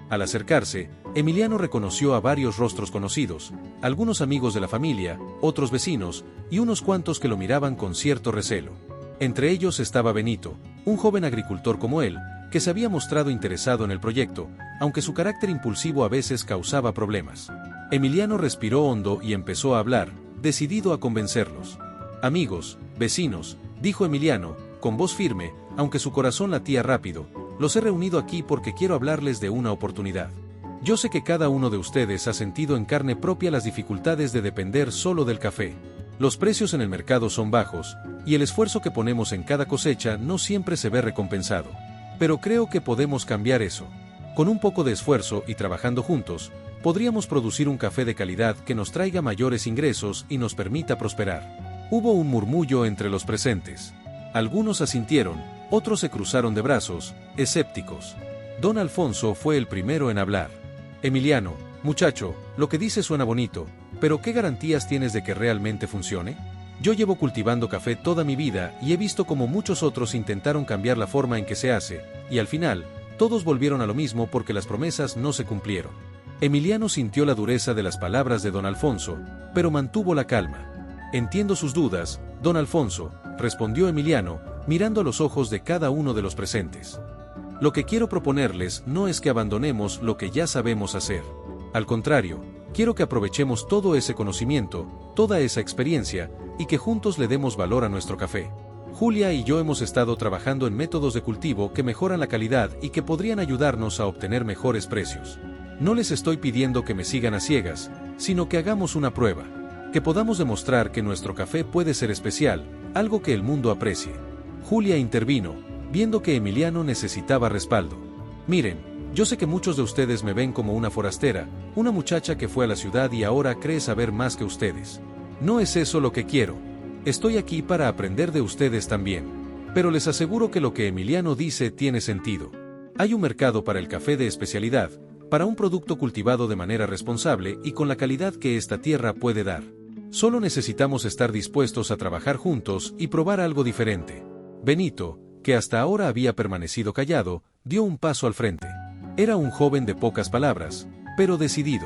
Al acercarse, Emiliano reconoció a varios rostros conocidos, algunos amigos de la familia, otros vecinos, y unos cuantos que lo miraban con cierto recelo. Entre ellos estaba Benito, un joven agricultor como él, que se había mostrado interesado en el proyecto, aunque su carácter impulsivo a veces causaba problemas. Emiliano respiró hondo y empezó a hablar, decidido a convencerlos. Amigos, vecinos, dijo Emiliano, con voz firme, aunque su corazón latía rápido, los he reunido aquí porque quiero hablarles de una oportunidad. Yo sé que cada uno de ustedes ha sentido en carne propia las dificultades de depender solo del café. Los precios en el mercado son bajos, y el esfuerzo que ponemos en cada cosecha no siempre se ve recompensado. Pero creo que podemos cambiar eso. Con un poco de esfuerzo y trabajando juntos, podríamos producir un café de calidad que nos traiga mayores ingresos y nos permita prosperar. Hubo un murmullo entre los presentes. Algunos asintieron, otros se cruzaron de brazos, escépticos. Don Alfonso fue el primero en hablar. Emiliano, muchacho, lo que dices suena bonito, pero ¿qué garantías tienes de que realmente funcione? Yo llevo cultivando café toda mi vida y he visto cómo muchos otros intentaron cambiar la forma en que se hace, y al final, todos volvieron a lo mismo porque las promesas no se cumplieron. Emiliano sintió la dureza de las palabras de don Alfonso, pero mantuvo la calma. Entiendo sus dudas, don Alfonso, respondió Emiliano, mirando a los ojos de cada uno de los presentes. Lo que quiero proponerles no es que abandonemos lo que ya sabemos hacer. Al contrario, quiero que aprovechemos todo ese conocimiento, toda esa experiencia, y que juntos le demos valor a nuestro café. Julia y yo hemos estado trabajando en métodos de cultivo que mejoran la calidad y que podrían ayudarnos a obtener mejores precios. No les estoy pidiendo que me sigan a ciegas, sino que hagamos una prueba. Que podamos demostrar que nuestro café puede ser especial, algo que el mundo aprecie. Julia intervino, viendo que Emiliano necesitaba respaldo. Miren, yo sé que muchos de ustedes me ven como una forastera, una muchacha que fue a la ciudad y ahora cree saber más que ustedes. No es eso lo que quiero. Estoy aquí para aprender de ustedes también. Pero les aseguro que lo que Emiliano dice tiene sentido. Hay un mercado para el café de especialidad, para un producto cultivado de manera responsable y con la calidad que esta tierra puede dar. Solo necesitamos estar dispuestos a trabajar juntos y probar algo diferente. Benito, que hasta ahora había permanecido callado, dio un paso al frente. Era un joven de pocas palabras, pero decidido.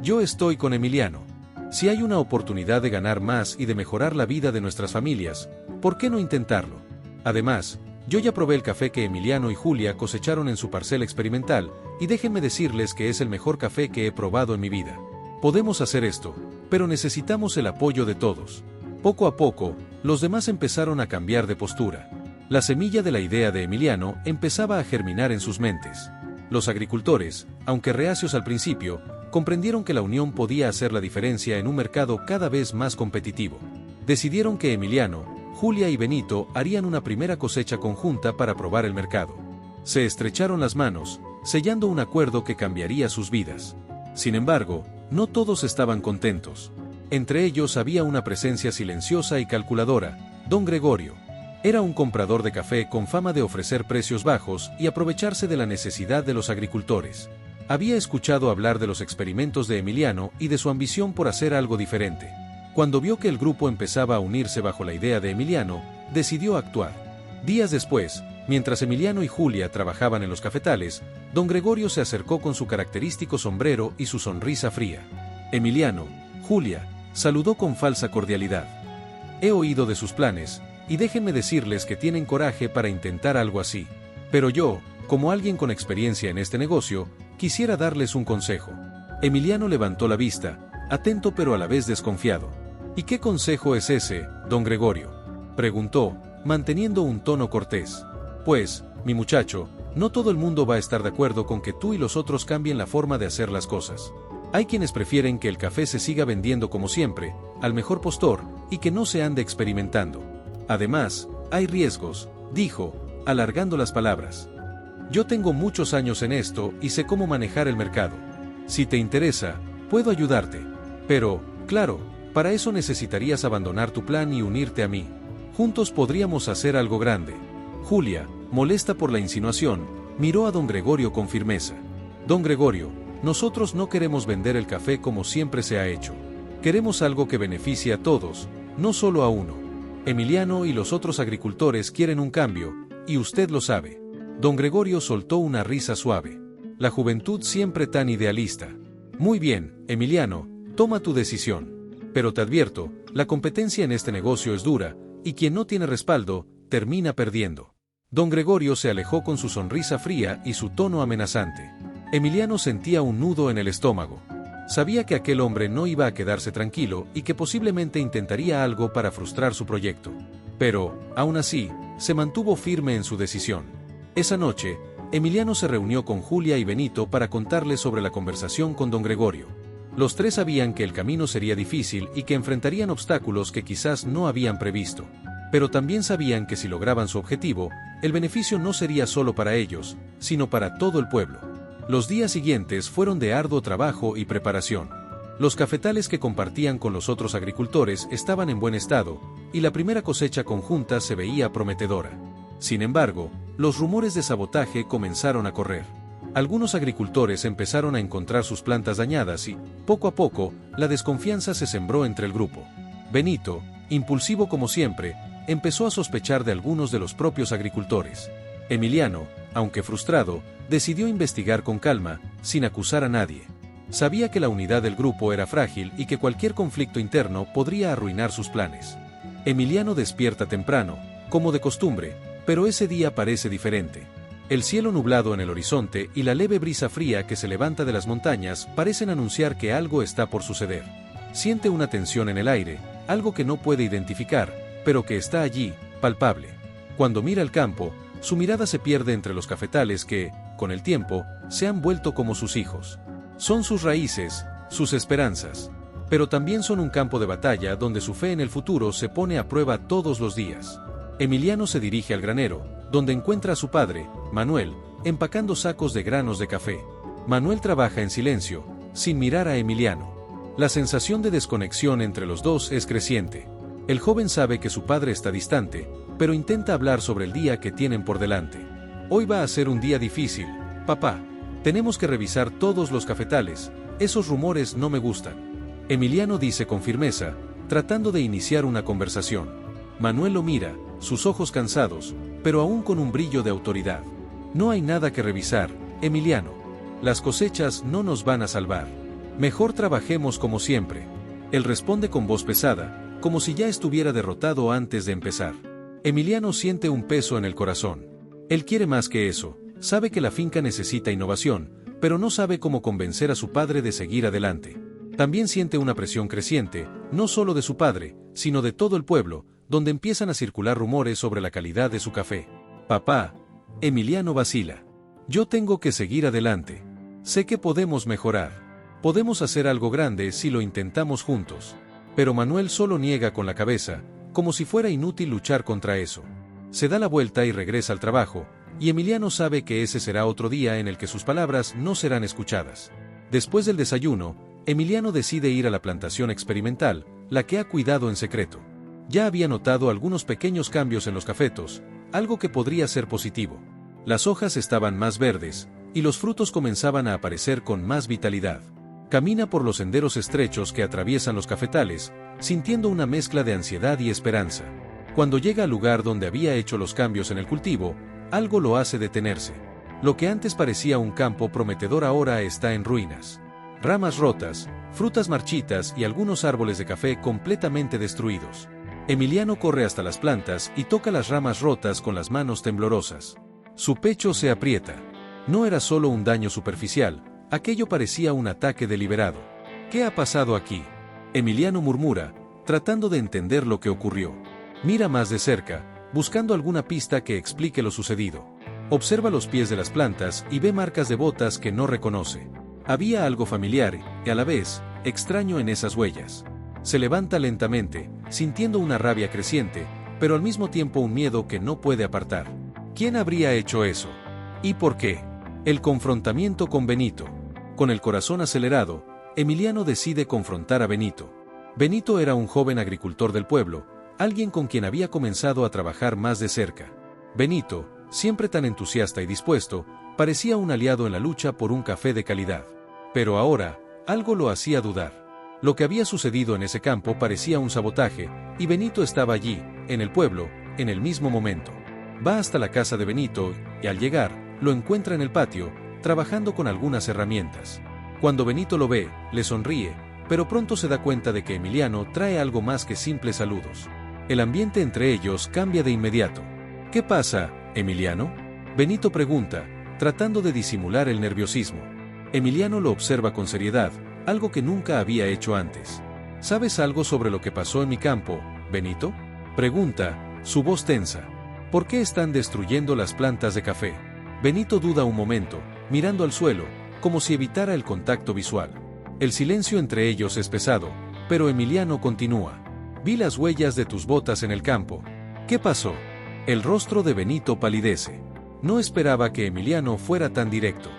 Yo estoy con Emiliano. Si hay una oportunidad de ganar más y de mejorar la vida de nuestras familias, ¿por qué no intentarlo? Además, yo ya probé el café que Emiliano y Julia cosecharon en su parcela experimental, y déjenme decirles que es el mejor café que he probado en mi vida. Podemos hacer esto, pero necesitamos el apoyo de todos. Poco a poco, los demás empezaron a cambiar de postura. La semilla de la idea de Emiliano empezaba a germinar en sus mentes. Los agricultores, aunque reacios al principio, comprendieron que la unión podía hacer la diferencia en un mercado cada vez más competitivo. Decidieron que Emiliano, Julia y Benito harían una primera cosecha conjunta para probar el mercado. Se estrecharon las manos, sellando un acuerdo que cambiaría sus vidas. Sin embargo, no todos estaban contentos. Entre ellos había una presencia silenciosa y calculadora, don Gregorio. Era un comprador de café con fama de ofrecer precios bajos y aprovecharse de la necesidad de los agricultores. Había escuchado hablar de los experimentos de Emiliano y de su ambición por hacer algo diferente. Cuando vio que el grupo empezaba a unirse bajo la idea de Emiliano, decidió actuar. Días después, mientras Emiliano y Julia trabajaban en los cafetales, don Gregorio se acercó con su característico sombrero y su sonrisa fría. Emiliano, Julia, saludó con falsa cordialidad. He oído de sus planes, y déjenme decirles que tienen coraje para intentar algo así. Pero yo, como alguien con experiencia en este negocio, quisiera darles un consejo. Emiliano levantó la vista, atento pero a la vez desconfiado. ¿Y qué consejo es ese, don Gregorio?, preguntó, manteniendo un tono cortés. Pues, mi muchacho, no todo el mundo va a estar de acuerdo con que tú y los otros cambien la forma de hacer las cosas. Hay quienes prefieren que el café se siga vendiendo como siempre, al mejor postor, y que no se ande experimentando. Además, hay riesgos, dijo, alargando las palabras. Yo tengo muchos años en esto y sé cómo manejar el mercado. Si te interesa, puedo ayudarte. Pero, claro, para eso necesitarías abandonar tu plan y unirte a mí. Juntos podríamos hacer algo grande. Julia, molesta por la insinuación, miró a don Gregorio con firmeza. Don Gregorio, nosotros no queremos vender el café como siempre se ha hecho. Queremos algo que beneficie a todos, no solo a uno. Emiliano y los otros agricultores quieren un cambio, y usted lo sabe. Don Gregorio soltó una risa suave. La juventud siempre tan idealista. Muy bien, Emiliano, toma tu decisión. Pero te advierto, la competencia en este negocio es dura, y quien no tiene respaldo, termina perdiendo. Don Gregorio se alejó con su sonrisa fría y su tono amenazante. Emiliano sentía un nudo en el estómago. Sabía que aquel hombre no iba a quedarse tranquilo y que posiblemente intentaría algo para frustrar su proyecto. Pero, aún así, se mantuvo firme en su decisión. Esa noche, Emiliano se reunió con Julia y Benito para contarles sobre la conversación con don Gregorio. Los tres sabían que el camino sería difícil y que enfrentarían obstáculos que quizás no habían previsto. Pero también sabían que si lograban su objetivo, el beneficio no sería solo para ellos, sino para todo el pueblo. Los días siguientes fueron de arduo trabajo y preparación. Los cafetales que compartían con los otros agricultores estaban en buen estado, y la primera cosecha conjunta se veía prometedora. Sin embargo, los rumores de sabotaje comenzaron a correr. Algunos agricultores empezaron a encontrar sus plantas dañadas y, poco a poco, la desconfianza se sembró entre el grupo. Benito, impulsivo como siempre, empezó a sospechar de algunos de los propios agricultores. Emiliano, aunque frustrado, decidió investigar con calma, sin acusar a nadie. Sabía que la unidad del grupo era frágil y que cualquier conflicto interno podría arruinar sus planes. Emiliano despierta temprano, como de costumbre, pero ese día parece diferente. El cielo nublado en el horizonte y la leve brisa fría que se levanta de las montañas parecen anunciar que algo está por suceder. Siente una tensión en el aire, algo que no puede identificar, pero que está allí, palpable. Cuando mira el campo, su mirada se pierde entre los cafetales que, con el tiempo, se han vuelto como sus hijos. Son sus raíces, sus esperanzas. Pero también son un campo de batalla donde su fe en el futuro se pone a prueba todos los días. Emiliano se dirige al granero, donde encuentra a su padre, Manuel, empacando sacos de granos de café. Manuel trabaja en silencio, sin mirar a Emiliano. La sensación de desconexión entre los dos es creciente. El joven sabe que su padre está distante, pero intenta hablar sobre el día que tienen por delante. Hoy va a ser un día difícil, papá. Tenemos que revisar todos los cafetales, esos rumores no me gustan. Emiliano dice con firmeza, tratando de iniciar una conversación. Manuel lo mira, sus ojos cansados, pero aún con un brillo de autoridad. No hay nada que revisar, Emiliano. Las cosechas no nos van a salvar. Mejor trabajemos como siempre. Él responde con voz pesada, como si ya estuviera derrotado antes de empezar. Emiliano siente un peso en el corazón. Él quiere más que eso, sabe que la finca necesita innovación, pero no sabe cómo convencer a su padre de seguir adelante. También siente una presión creciente, no solo de su padre, sino de todo el pueblo, donde empiezan a circular rumores sobre la calidad de su café. Papá, Emiliano vacila. Yo tengo que seguir adelante. Sé que podemos mejorar. Podemos hacer algo grande si lo intentamos juntos. Pero Manuel solo niega con la cabeza, como si fuera inútil luchar contra eso. Se da la vuelta y regresa al trabajo, y Emiliano sabe que ese será otro día en el que sus palabras no serán escuchadas. Después del desayuno, Emiliano decide ir a la plantación experimental, la que ha cuidado en secreto. Ya había notado algunos pequeños cambios en los cafetos, algo que podría ser positivo. Las hojas estaban más verdes, y los frutos comenzaban a aparecer con más vitalidad. Camina por los senderos estrechos que atraviesan los cafetales, sintiendo una mezcla de ansiedad y esperanza. Cuando llega al lugar donde había hecho los cambios en el cultivo, algo lo hace detenerse. Lo que antes parecía un campo prometedor ahora está en ruinas. Ramas rotas, frutas marchitas y algunos árboles de café completamente destruidos. Emiliano corre hasta las plantas y toca las ramas rotas con las manos temblorosas. Su pecho se aprieta. No era solo un daño superficial, aquello parecía un ataque deliberado. ¿Qué ha pasado aquí? Emiliano murmura, tratando de entender lo que ocurrió. Mira más de cerca, buscando alguna pista que explique lo sucedido. Observa los pies de las plantas y ve marcas de botas que no reconoce. Había algo familiar y, a la vez, extraño en esas huellas. Se levanta lentamente, sintiendo una rabia creciente, pero al mismo tiempo un miedo que no puede apartar. ¿Quién habría hecho eso? ¿Y por qué? El confrontamiento con Benito. Con el corazón acelerado, Emiliano decide confrontar a Benito. Benito era un joven agricultor del pueblo, alguien con quien había comenzado a trabajar más de cerca. Benito, siempre tan entusiasta y dispuesto, parecía un aliado en la lucha por un café de calidad. Pero ahora, algo lo hacía dudar. Lo que había sucedido en ese campo parecía un sabotaje, y Benito estaba allí, en el pueblo, en el mismo momento. Va hasta la casa de Benito, y al llegar, lo encuentra en el patio, trabajando con algunas herramientas. Cuando Benito lo ve, le sonríe, pero pronto se da cuenta de que Emiliano trae algo más que simples saludos. El ambiente entre ellos cambia de inmediato. ¿Qué pasa, Emiliano? Benito pregunta, tratando de disimular el nerviosismo. Emiliano lo observa con seriedad, algo que nunca había hecho antes. ¿Sabes algo sobre lo que pasó en mi campo, Benito? Pregunta, su voz tensa. ¿Por qué están destruyendo las plantas de café? Benito duda un momento, mirando al suelo, como si evitara el contacto visual. El silencio entre ellos es pesado, pero Emiliano continúa. Vi las huellas de tus botas en el campo. ¿Qué pasó? El rostro de Benito palidece. No esperaba que Emiliano fuera tan directo.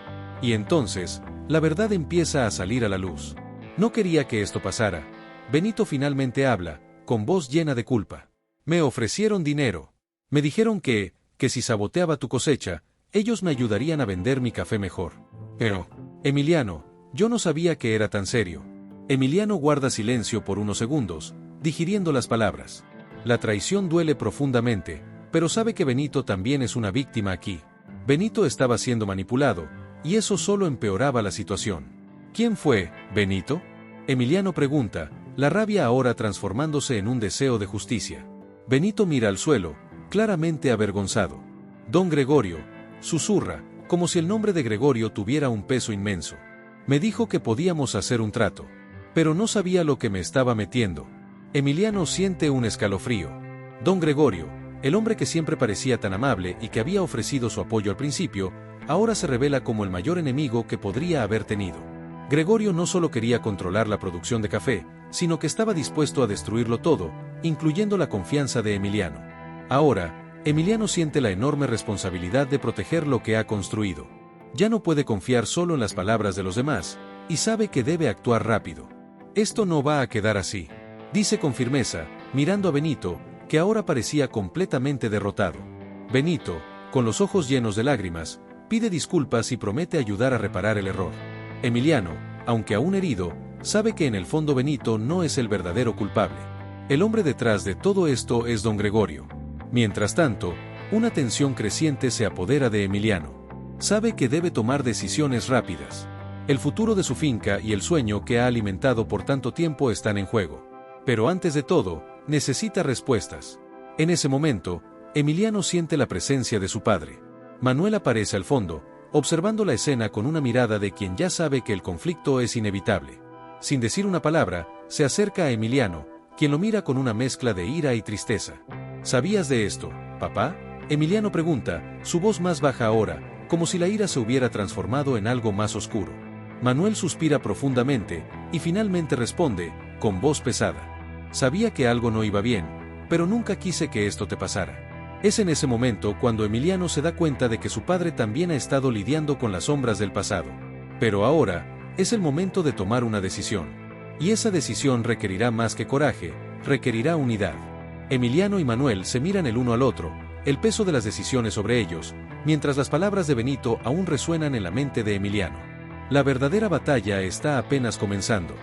Y entonces, la verdad empieza a salir a la luz. No quería que esto pasara. Benito finalmente habla, con voz llena de culpa. Me ofrecieron dinero. Me dijeron que si saboteaba tu cosecha, ellos me ayudarían a vender mi café mejor. Pero, Emiliano, yo no sabía que era tan serio. Emiliano guarda silencio por unos segundos, digiriendo las palabras. La traición duele profundamente, pero sabe que Benito también es una víctima aquí. Benito estaba siendo manipulado, y eso solo empeoraba la situación. ¿Quién fue, Benito? Emiliano pregunta, la rabia ahora transformándose en un deseo de justicia. Benito mira al suelo, claramente avergonzado. Don Gregorio, susurra, como si el nombre de Gregorio tuviera un peso inmenso. Me dijo que podíamos hacer un trato. Pero no sabía lo que me estaba metiendo. Emiliano siente un escalofrío. Don Gregorio, el hombre que siempre parecía tan amable y que había ofrecido su apoyo al principio, ahora se revela como el mayor enemigo que podría haber tenido. Gregorio no solo quería controlar la producción de café, sino que estaba dispuesto a destruirlo todo, incluyendo la confianza de Emiliano. Ahora, Emiliano siente la enorme responsabilidad de proteger lo que ha construido. Ya no puede confiar solo en las palabras de los demás, y sabe que debe actuar rápido. Esto no va a quedar así, dice con firmeza, mirando a Benito, que ahora parecía completamente derrotado. Benito, con los ojos llenos de lágrimas, pide disculpas y promete ayudar a reparar el error. Emiliano, aunque aún herido, sabe que en el fondo Benito no es el verdadero culpable. El hombre detrás de todo esto es don Gregorio. Mientras tanto, una tensión creciente se apodera de Emiliano. Sabe que debe tomar decisiones rápidas. El futuro de su finca y el sueño que ha alimentado por tanto tiempo están en juego. Pero antes de todo, necesita respuestas. En ese momento, Emiliano siente la presencia de su padre. Manuel aparece al fondo, observando la escena con una mirada de quien ya sabe que el conflicto es inevitable. Sin decir una palabra, se acerca a Emiliano, quien lo mira con una mezcla de ira y tristeza. ¿Sabías de esto, papá? Emiliano pregunta, su voz más baja ahora, como si la ira se hubiera transformado en algo más oscuro. Manuel suspira profundamente, y finalmente responde, con voz pesada. Sabía que algo no iba bien, pero nunca quise que esto te pasara. Es en ese momento cuando Emiliano se da cuenta de que su padre también ha estado lidiando con las sombras del pasado. Pero ahora, es el momento de tomar una decisión. Y esa decisión requerirá más que coraje, requerirá unidad. Emiliano y Manuel se miran el uno al otro, el peso de las decisiones sobre ellos, mientras las palabras de Benito aún resuenan en la mente de Emiliano. La verdadera batalla está apenas comenzando.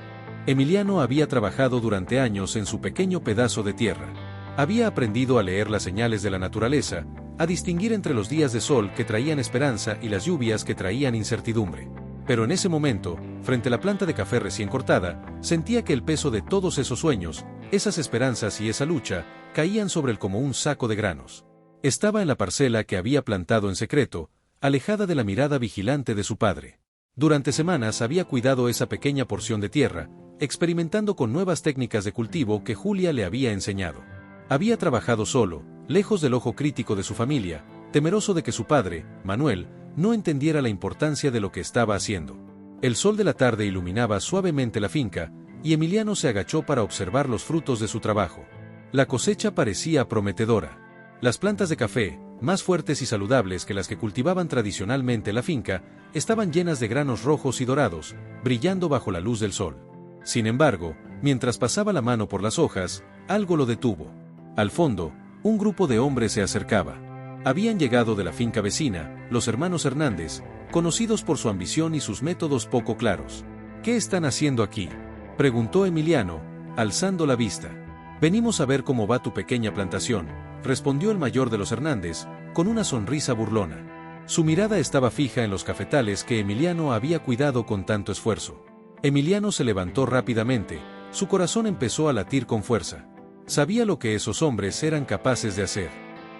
Emiliano había trabajado durante años en su pequeño pedazo de tierra. Había aprendido a leer las señales de la naturaleza, a distinguir entre los días de sol que traían esperanza y las lluvias que traían incertidumbre. Pero en ese momento, frente a la planta de café recién cortada, sentía que el peso de todos esos sueños, esas esperanzas y esa lucha, caían sobre él como un saco de granos. Estaba en la parcela que había plantado en secreto, alejada de la mirada vigilante de su padre. Durante semanas había cuidado esa pequeña porción de tierra, experimentando con nuevas técnicas de cultivo que Julia le había enseñado. Había trabajado solo, lejos del ojo crítico de su familia, temeroso de que su padre, Manuel, no entendiera la importancia de lo que estaba haciendo. El sol de la tarde iluminaba suavemente la finca, y Emiliano se agachó para observar los frutos de su trabajo. La cosecha parecía prometedora. Las plantas de café, más fuertes y saludables que las que cultivaban tradicionalmente la finca, estaban llenas de granos rojos y dorados, brillando bajo la luz del sol. Sin embargo, mientras pasaba la mano por las hojas, algo lo detuvo. Al fondo, un grupo de hombres se acercaba. Habían llegado de la finca vecina, los hermanos Hernández, conocidos por su ambición y sus métodos poco claros. ¿Qué están haciendo aquí?, preguntó Emiliano, alzando la vista. Venimos a ver cómo va tu pequeña plantación, respondió el mayor de los Hernández, con una sonrisa burlona. Su mirada estaba fija en los cafetales que Emiliano había cuidado con tanto esfuerzo. Emiliano se levantó rápidamente, su corazón empezó a latir con fuerza. Sabía lo que esos hombres eran capaces de hacer.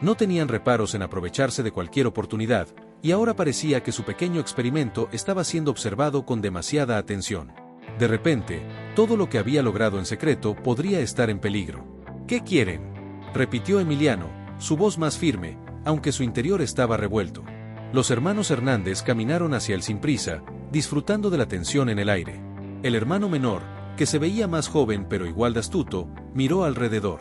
No tenían reparos en aprovecharse de cualquier oportunidad, y ahora parecía que su pequeño experimento estaba siendo observado con demasiada atención. De repente, todo lo que había logrado en secreto podría estar en peligro. ¿Qué quieren?, repitió Emiliano, su voz más firme, aunque su interior estaba revuelto. Los hermanos Hernández caminaron hacia él sin prisa, disfrutando de la tensión en el aire. El hermano menor, que se veía más joven pero igual de astuto, miró alrededor.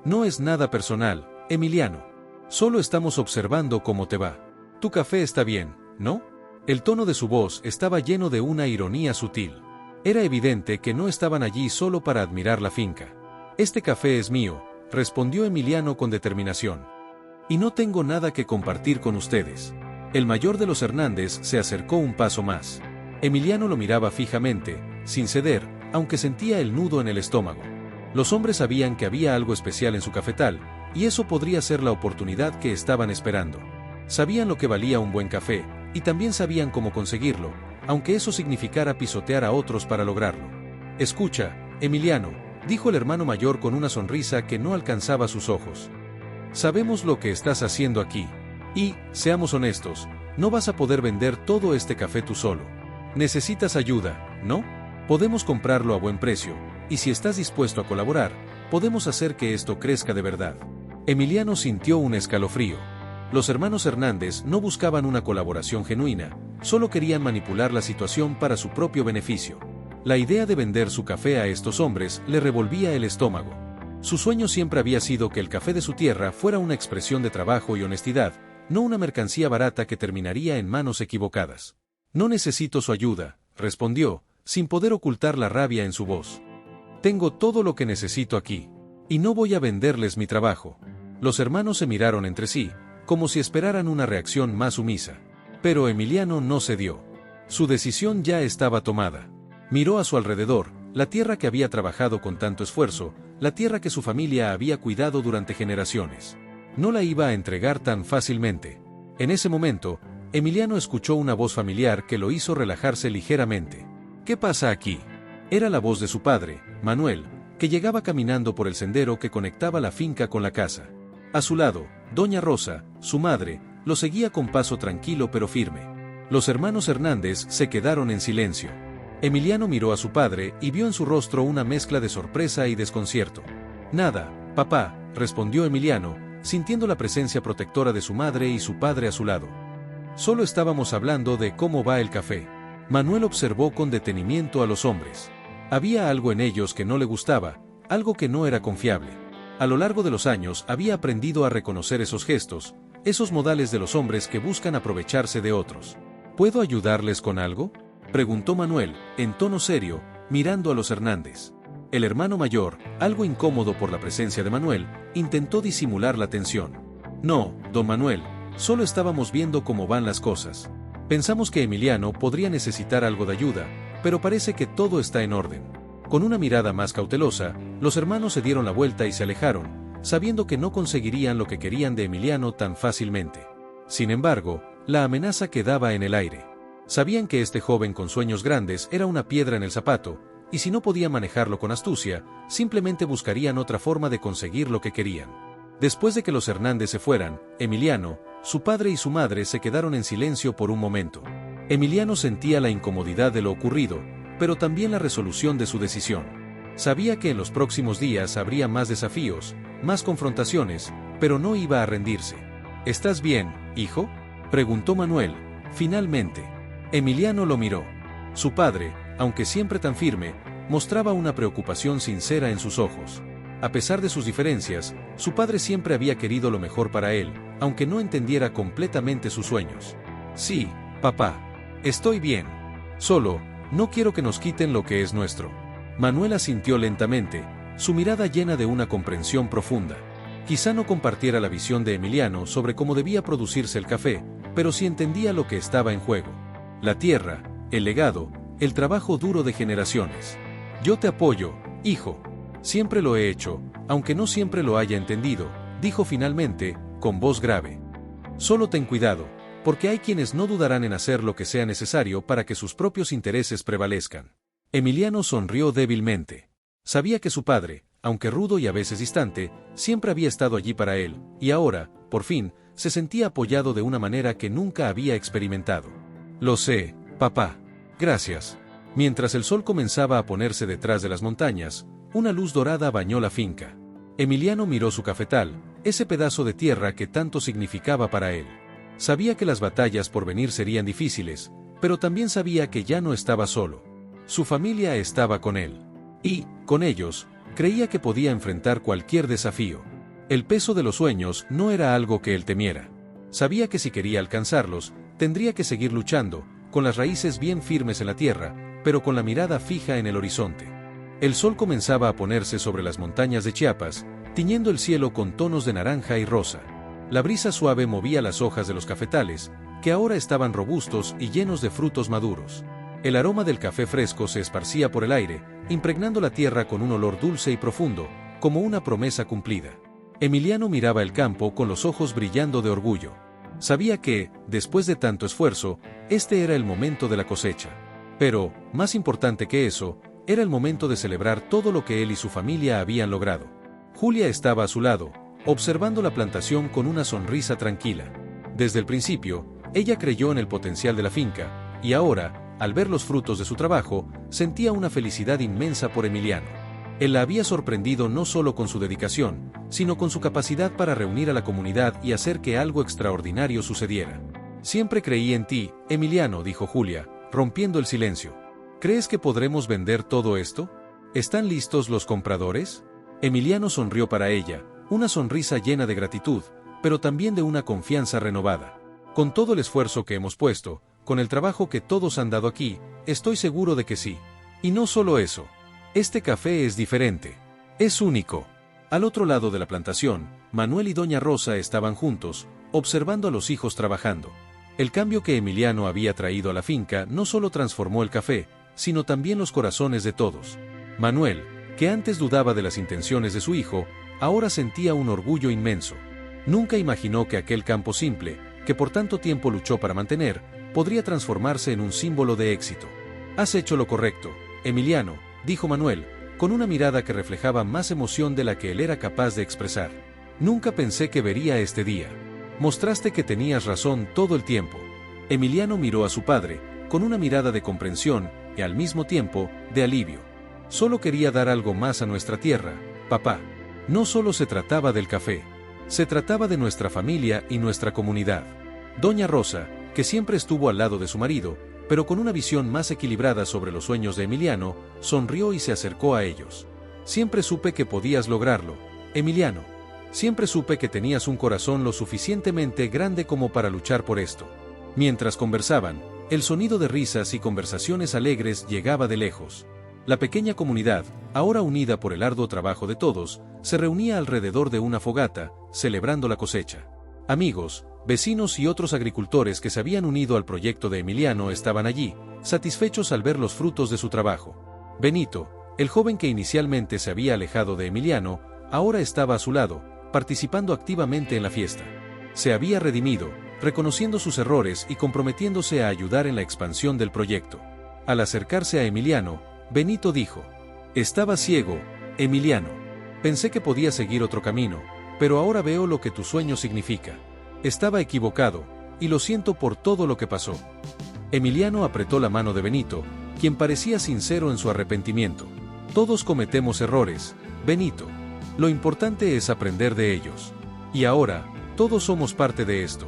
No es nada personal, Emiliano. Solo estamos observando cómo te va. Tu café está bien, ¿no? El tono de su voz estaba lleno de una ironía sutil. Era evidente que no estaban allí solo para admirar la finca. Este café es mío, respondió Emiliano con determinación. Y no tengo nada que compartir con ustedes. El mayor de los Hernández se acercó un paso más. Emiliano lo miraba fijamente, sin ceder, aunque sentía el nudo en el estómago. Los hombres sabían que había algo especial en su cafetal, y eso podría ser la oportunidad que estaban esperando. Sabían lo que valía un buen café, y también sabían cómo conseguirlo, aunque eso significara pisotear a otros para lograrlo. Escucha, Emiliano, dijo el hermano mayor con una sonrisa que no alcanzaba sus ojos. Sabemos lo que estás haciendo aquí. Y, seamos honestos, no vas a poder vender todo este café tú solo. Necesitas ayuda, ¿no? Podemos comprarlo a buen precio, y si estás dispuesto a colaborar, podemos hacer que esto crezca de verdad. Emiliano sintió un escalofrío. Los hermanos Hernández no buscaban una colaboración genuina, solo querían manipular la situación para su propio beneficio. La idea de vender su café a estos hombres le revolvía el estómago. Su sueño siempre había sido que el café de su tierra fuera una expresión de trabajo y honestidad, no una mercancía barata que terminaría en manos equivocadas. No necesito su ayuda, respondió, sin poder ocultar la rabia en su voz. Tengo todo lo que necesito aquí. Y no voy a venderles mi trabajo. Los hermanos se miraron entre sí, como si esperaran una reacción más sumisa. Pero Emiliano no cedió. Su decisión ya estaba tomada. Miró a su alrededor, la tierra que había trabajado con tanto esfuerzo, la tierra que su familia había cuidado durante generaciones. No la iba a entregar tan fácilmente. En ese momento, Emiliano escuchó una voz familiar que lo hizo relajarse ligeramente. ¿Qué pasa aquí? Era la voz de su padre, Manuel, que llegaba caminando por el sendero que conectaba la finca con la casa. A su lado, doña Rosa, su madre, lo seguía con paso tranquilo pero firme. Los hermanos Hernández se quedaron en silencio. Emiliano miró a su padre y vio en su rostro una mezcla de sorpresa y desconcierto. Nada, papá, respondió Emiliano, sintiendo la presencia protectora de su madre y su padre a su lado. Solo estábamos hablando de cómo va el café. Manuel observó con detenimiento a los hombres. Había algo en ellos que no le gustaba, algo que no era confiable. A lo largo de los años había aprendido a reconocer esos gestos, esos modales de los hombres que buscan aprovecharse de otros. ¿Puedo ayudarles con algo?, preguntó Manuel, en tono serio, mirando a los Hernández. El hermano mayor, algo incómodo por la presencia de Manuel, intentó disimular la tensión. No, don Manuel, solo estábamos viendo cómo van las cosas. Pensamos que Emiliano podría necesitar algo de ayuda, pero parece que todo está en orden. Con una mirada más cautelosa, los hermanos se dieron la vuelta y se alejaron, sabiendo que no conseguirían lo que querían de Emiliano tan fácilmente. Sin embargo, la amenaza quedaba en el aire. Sabían que este joven con sueños grandes era una piedra en el zapato, y si no podían manejarlo con astucia, simplemente buscarían otra forma de conseguir lo que querían. Después de que los Hernández se fueran, Emiliano, su padre y su madre se quedaron en silencio por un momento. Emiliano sentía la incomodidad de lo ocurrido, pero también la resolución de su decisión. Sabía que en los próximos días habría más desafíos, más confrontaciones, pero no iba a rendirse. ¿Estás bien, hijo?, preguntó Manuel, finalmente. Emiliano lo miró. Su padre, aunque siempre tan firme, mostraba una preocupación sincera en sus ojos. A pesar de sus diferencias, su padre siempre había querido lo mejor para él, aunque no entendiera completamente sus sueños. Sí, papá. Estoy bien. Solo, no quiero que nos quiten lo que es nuestro. Manuel asintió lentamente, su mirada llena de una comprensión profunda. Quizá no compartiera la visión de Emiliano sobre cómo debía producirse el café, pero sí entendía lo que estaba en juego. La tierra, el legado, el trabajo duro de generaciones. Yo te apoyo, hijo. Siempre lo he hecho, aunque no siempre lo haya entendido, dijo finalmente, con voz grave. Solo ten cuidado, porque hay quienes no dudarán en hacer lo que sea necesario para que sus propios intereses prevalezcan. Emiliano sonrió débilmente. Sabía que su padre, aunque rudo y a veces distante, siempre había estado allí para él, y ahora, por fin, se sentía apoyado de una manera que nunca había experimentado. Lo sé, papá. Gracias. Mientras el sol comenzaba a ponerse detrás de las montañas, una luz dorada bañó la finca. Emiliano miró su cafetal, ese pedazo de tierra que tanto significaba para él. Sabía que las batallas por venir serían difíciles, pero también sabía que ya no estaba solo. Su familia estaba con él. Y, con ellos, creía que podía enfrentar cualquier desafío. El peso de los sueños no era algo que él temiera. Sabía que si quería alcanzarlos, tendría que seguir luchando, con las raíces bien firmes en la tierra, pero con la mirada fija en el horizonte. El sol comenzaba a ponerse sobre las montañas de Chiapas, tiñendo el cielo con tonos de naranja y rosa. La brisa suave movía las hojas de los cafetales, que ahora estaban robustos y llenos de frutos maduros. El aroma del café fresco se esparcía por el aire, impregnando la tierra con un olor dulce y profundo, como una promesa cumplida. Emiliano miraba el campo con los ojos brillando de orgullo. Sabía que, después de tanto esfuerzo, este era el momento de la cosecha. Pero, más importante que eso, era el momento de celebrar todo lo que él y su familia habían logrado. Julia estaba a su lado, observando la plantación con una sonrisa tranquila. Desde el principio, ella creyó en el potencial de la finca, y ahora, al ver los frutos de su trabajo, sentía una felicidad inmensa por Emiliano. Él la había sorprendido no solo con su dedicación, sino con su capacidad para reunir a la comunidad y hacer que algo extraordinario sucediera. Siempre creí en ti, Emiliano, dijo Julia, rompiendo el silencio. ¿Crees que podremos vender todo esto? ¿Están listos los compradores? Emiliano sonrió para ella, una sonrisa llena de gratitud, pero también de una confianza renovada. Con todo el esfuerzo que hemos puesto, con el trabajo que todos han dado aquí, estoy seguro de que sí. Y no solo eso. Este café es diferente. Es único. Al otro lado de la plantación, Manuel y Doña Rosa estaban juntos, observando a los hijos trabajando. El cambio que Emiliano había traído a la finca no solo transformó el café, sino también los corazones de todos. Manuel, que antes dudaba de las intenciones de su hijo, ahora sentía un orgullo inmenso. Nunca imaginó que aquel campo simple, que por tanto tiempo luchó para mantener, podría transformarse en un símbolo de éxito. Has hecho lo correcto, Emiliano, dijo Manuel, con una mirada que reflejaba más emoción de la que él era capaz de expresar. Nunca pensé que vería este día. Mostraste que tenías razón todo el tiempo. Emiliano miró a su padre, con una mirada de comprensión, y al mismo tiempo, de alivio. Solo quería dar algo más a nuestra tierra, papá. No solo se trataba del café. Se trataba de nuestra familia y nuestra comunidad. Doña Rosa, que siempre estuvo al lado de su marido, pero con una visión más equilibrada sobre los sueños de Emiliano, sonrió y se acercó a ellos. Siempre supe que podías lograrlo, Emiliano. Siempre supe que tenías un corazón lo suficientemente grande como para luchar por esto. Mientras conversaban, el sonido de risas y conversaciones alegres llegaba de lejos. La pequeña comunidad, ahora unida por el arduo trabajo de todos, se reunía alrededor de una fogata, celebrando la cosecha. Amigos, vecinos y otros agricultores que se habían unido al proyecto de Emiliano estaban allí, satisfechos al ver los frutos de su trabajo. Benito, el joven que inicialmente se había alejado de Emiliano, ahora estaba a su lado, participando activamente en la fiesta. Se había redimido, reconociendo sus errores y comprometiéndose a ayudar en la expansión del proyecto. Al acercarse a Emiliano, Benito dijo: «Estaba ciego, Emiliano. Pensé que podía seguir otro camino, pero ahora veo lo que tu sueño significa. Estaba equivocado, y lo siento por todo lo que pasó». Emiliano apretó la mano de Benito, quien parecía sincero en su arrepentimiento. «Todos cometemos errores, Benito. Lo importante es aprender de ellos. Y ahora, todos somos parte de esto».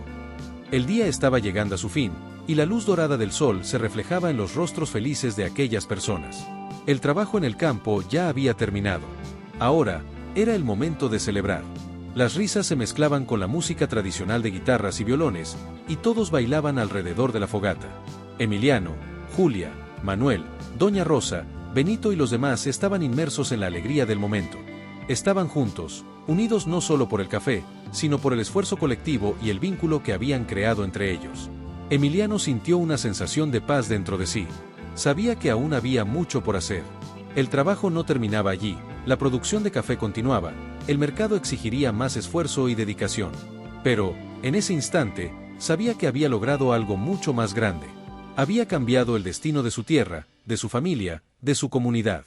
El día estaba llegando a su fin, y la luz dorada del sol se reflejaba en los rostros felices de aquellas personas. El trabajo en el campo ya había terminado. Ahora, era el momento de celebrar. Las risas se mezclaban con la música tradicional de guitarras y violones, y todos bailaban alrededor de la fogata. Emiliano, Julia, Manuel, Doña Rosa, Benito y los demás estaban inmersos en la alegría del momento. Estaban juntos, unidos no solo por el café, sino por el esfuerzo colectivo y el vínculo que habían creado entre ellos. Emiliano sintió una sensación de paz dentro de sí. Sabía que aún había mucho por hacer. El trabajo no terminaba allí, la producción de café continuaba, el mercado exigiría más esfuerzo y dedicación. Pero, en ese instante, sabía que había logrado algo mucho más grande. Había cambiado el destino de su tierra, de su familia, de su comunidad.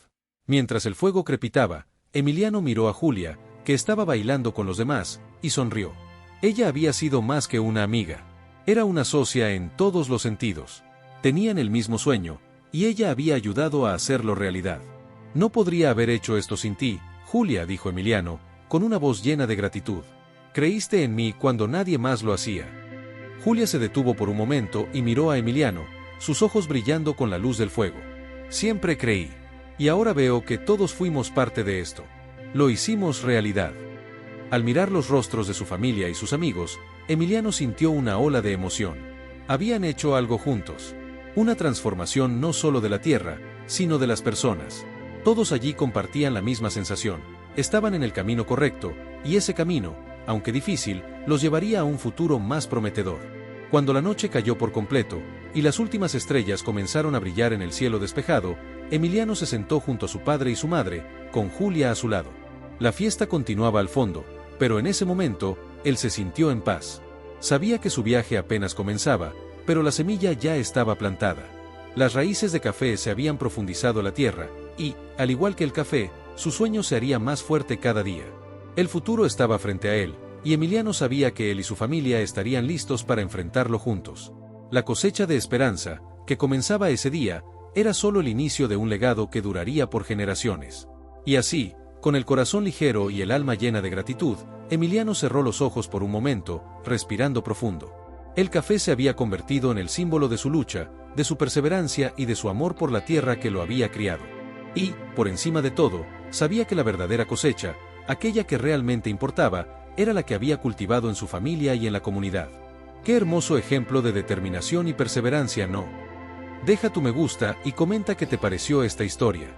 Mientras el fuego crepitaba, Emiliano miró a Julia, que estaba bailando con los demás, y sonrió. Ella había sido más que una amiga. Era una socia en todos los sentidos. Tenían el mismo sueño, y ella había ayudado a hacerlo realidad. «No podría haber hecho esto sin ti, Julia», dijo Emiliano, con una voz llena de gratitud. «Creíste en mí cuando nadie más lo hacía». Julia se detuvo por un momento y miró a Emiliano, sus ojos brillando con la luz del fuego. «Siempre creí. Y ahora veo que todos fuimos parte de esto. Lo hicimos realidad». Al mirar los rostros de su familia y sus amigos, Emiliano sintió una ola de emoción. Habían hecho algo juntos. Una transformación no solo de la tierra, sino de las personas. Todos allí compartían la misma sensación. Estaban en el camino correcto, y ese camino, aunque difícil, los llevaría a un futuro más prometedor. Cuando la noche cayó por completo, y las últimas estrellas comenzaron a brillar en el cielo despejado, Emiliano se sentó junto a su padre y su madre, con Julia a su lado. La fiesta continuaba al fondo, pero en ese momento, él se sintió en paz. Sabía que su viaje apenas comenzaba, pero la semilla ya estaba plantada. Las raíces de café se habían profundizado la tierra, y, al igual que el café, su sueño se haría más fuerte cada día. El futuro estaba frente a él, y Emiliano sabía que él y su familia estarían listos para enfrentarlo juntos. La cosecha de esperanza, que comenzaba ese día, era solo el inicio de un legado que duraría por generaciones. Y así, con el corazón ligero y el alma llena de gratitud, Emiliano cerró los ojos por un momento, respirando profundo. El café se había convertido en el símbolo de su lucha, de su perseverancia y de su amor por la tierra que lo había criado. Y, por encima de todo, sabía que la verdadera cosecha, aquella que realmente importaba, era la que había cultivado en su familia y en la comunidad. ¡Qué hermoso ejemplo de determinación y perseverancia, ¿no? Deja tu me gusta y comenta qué te pareció esta historia.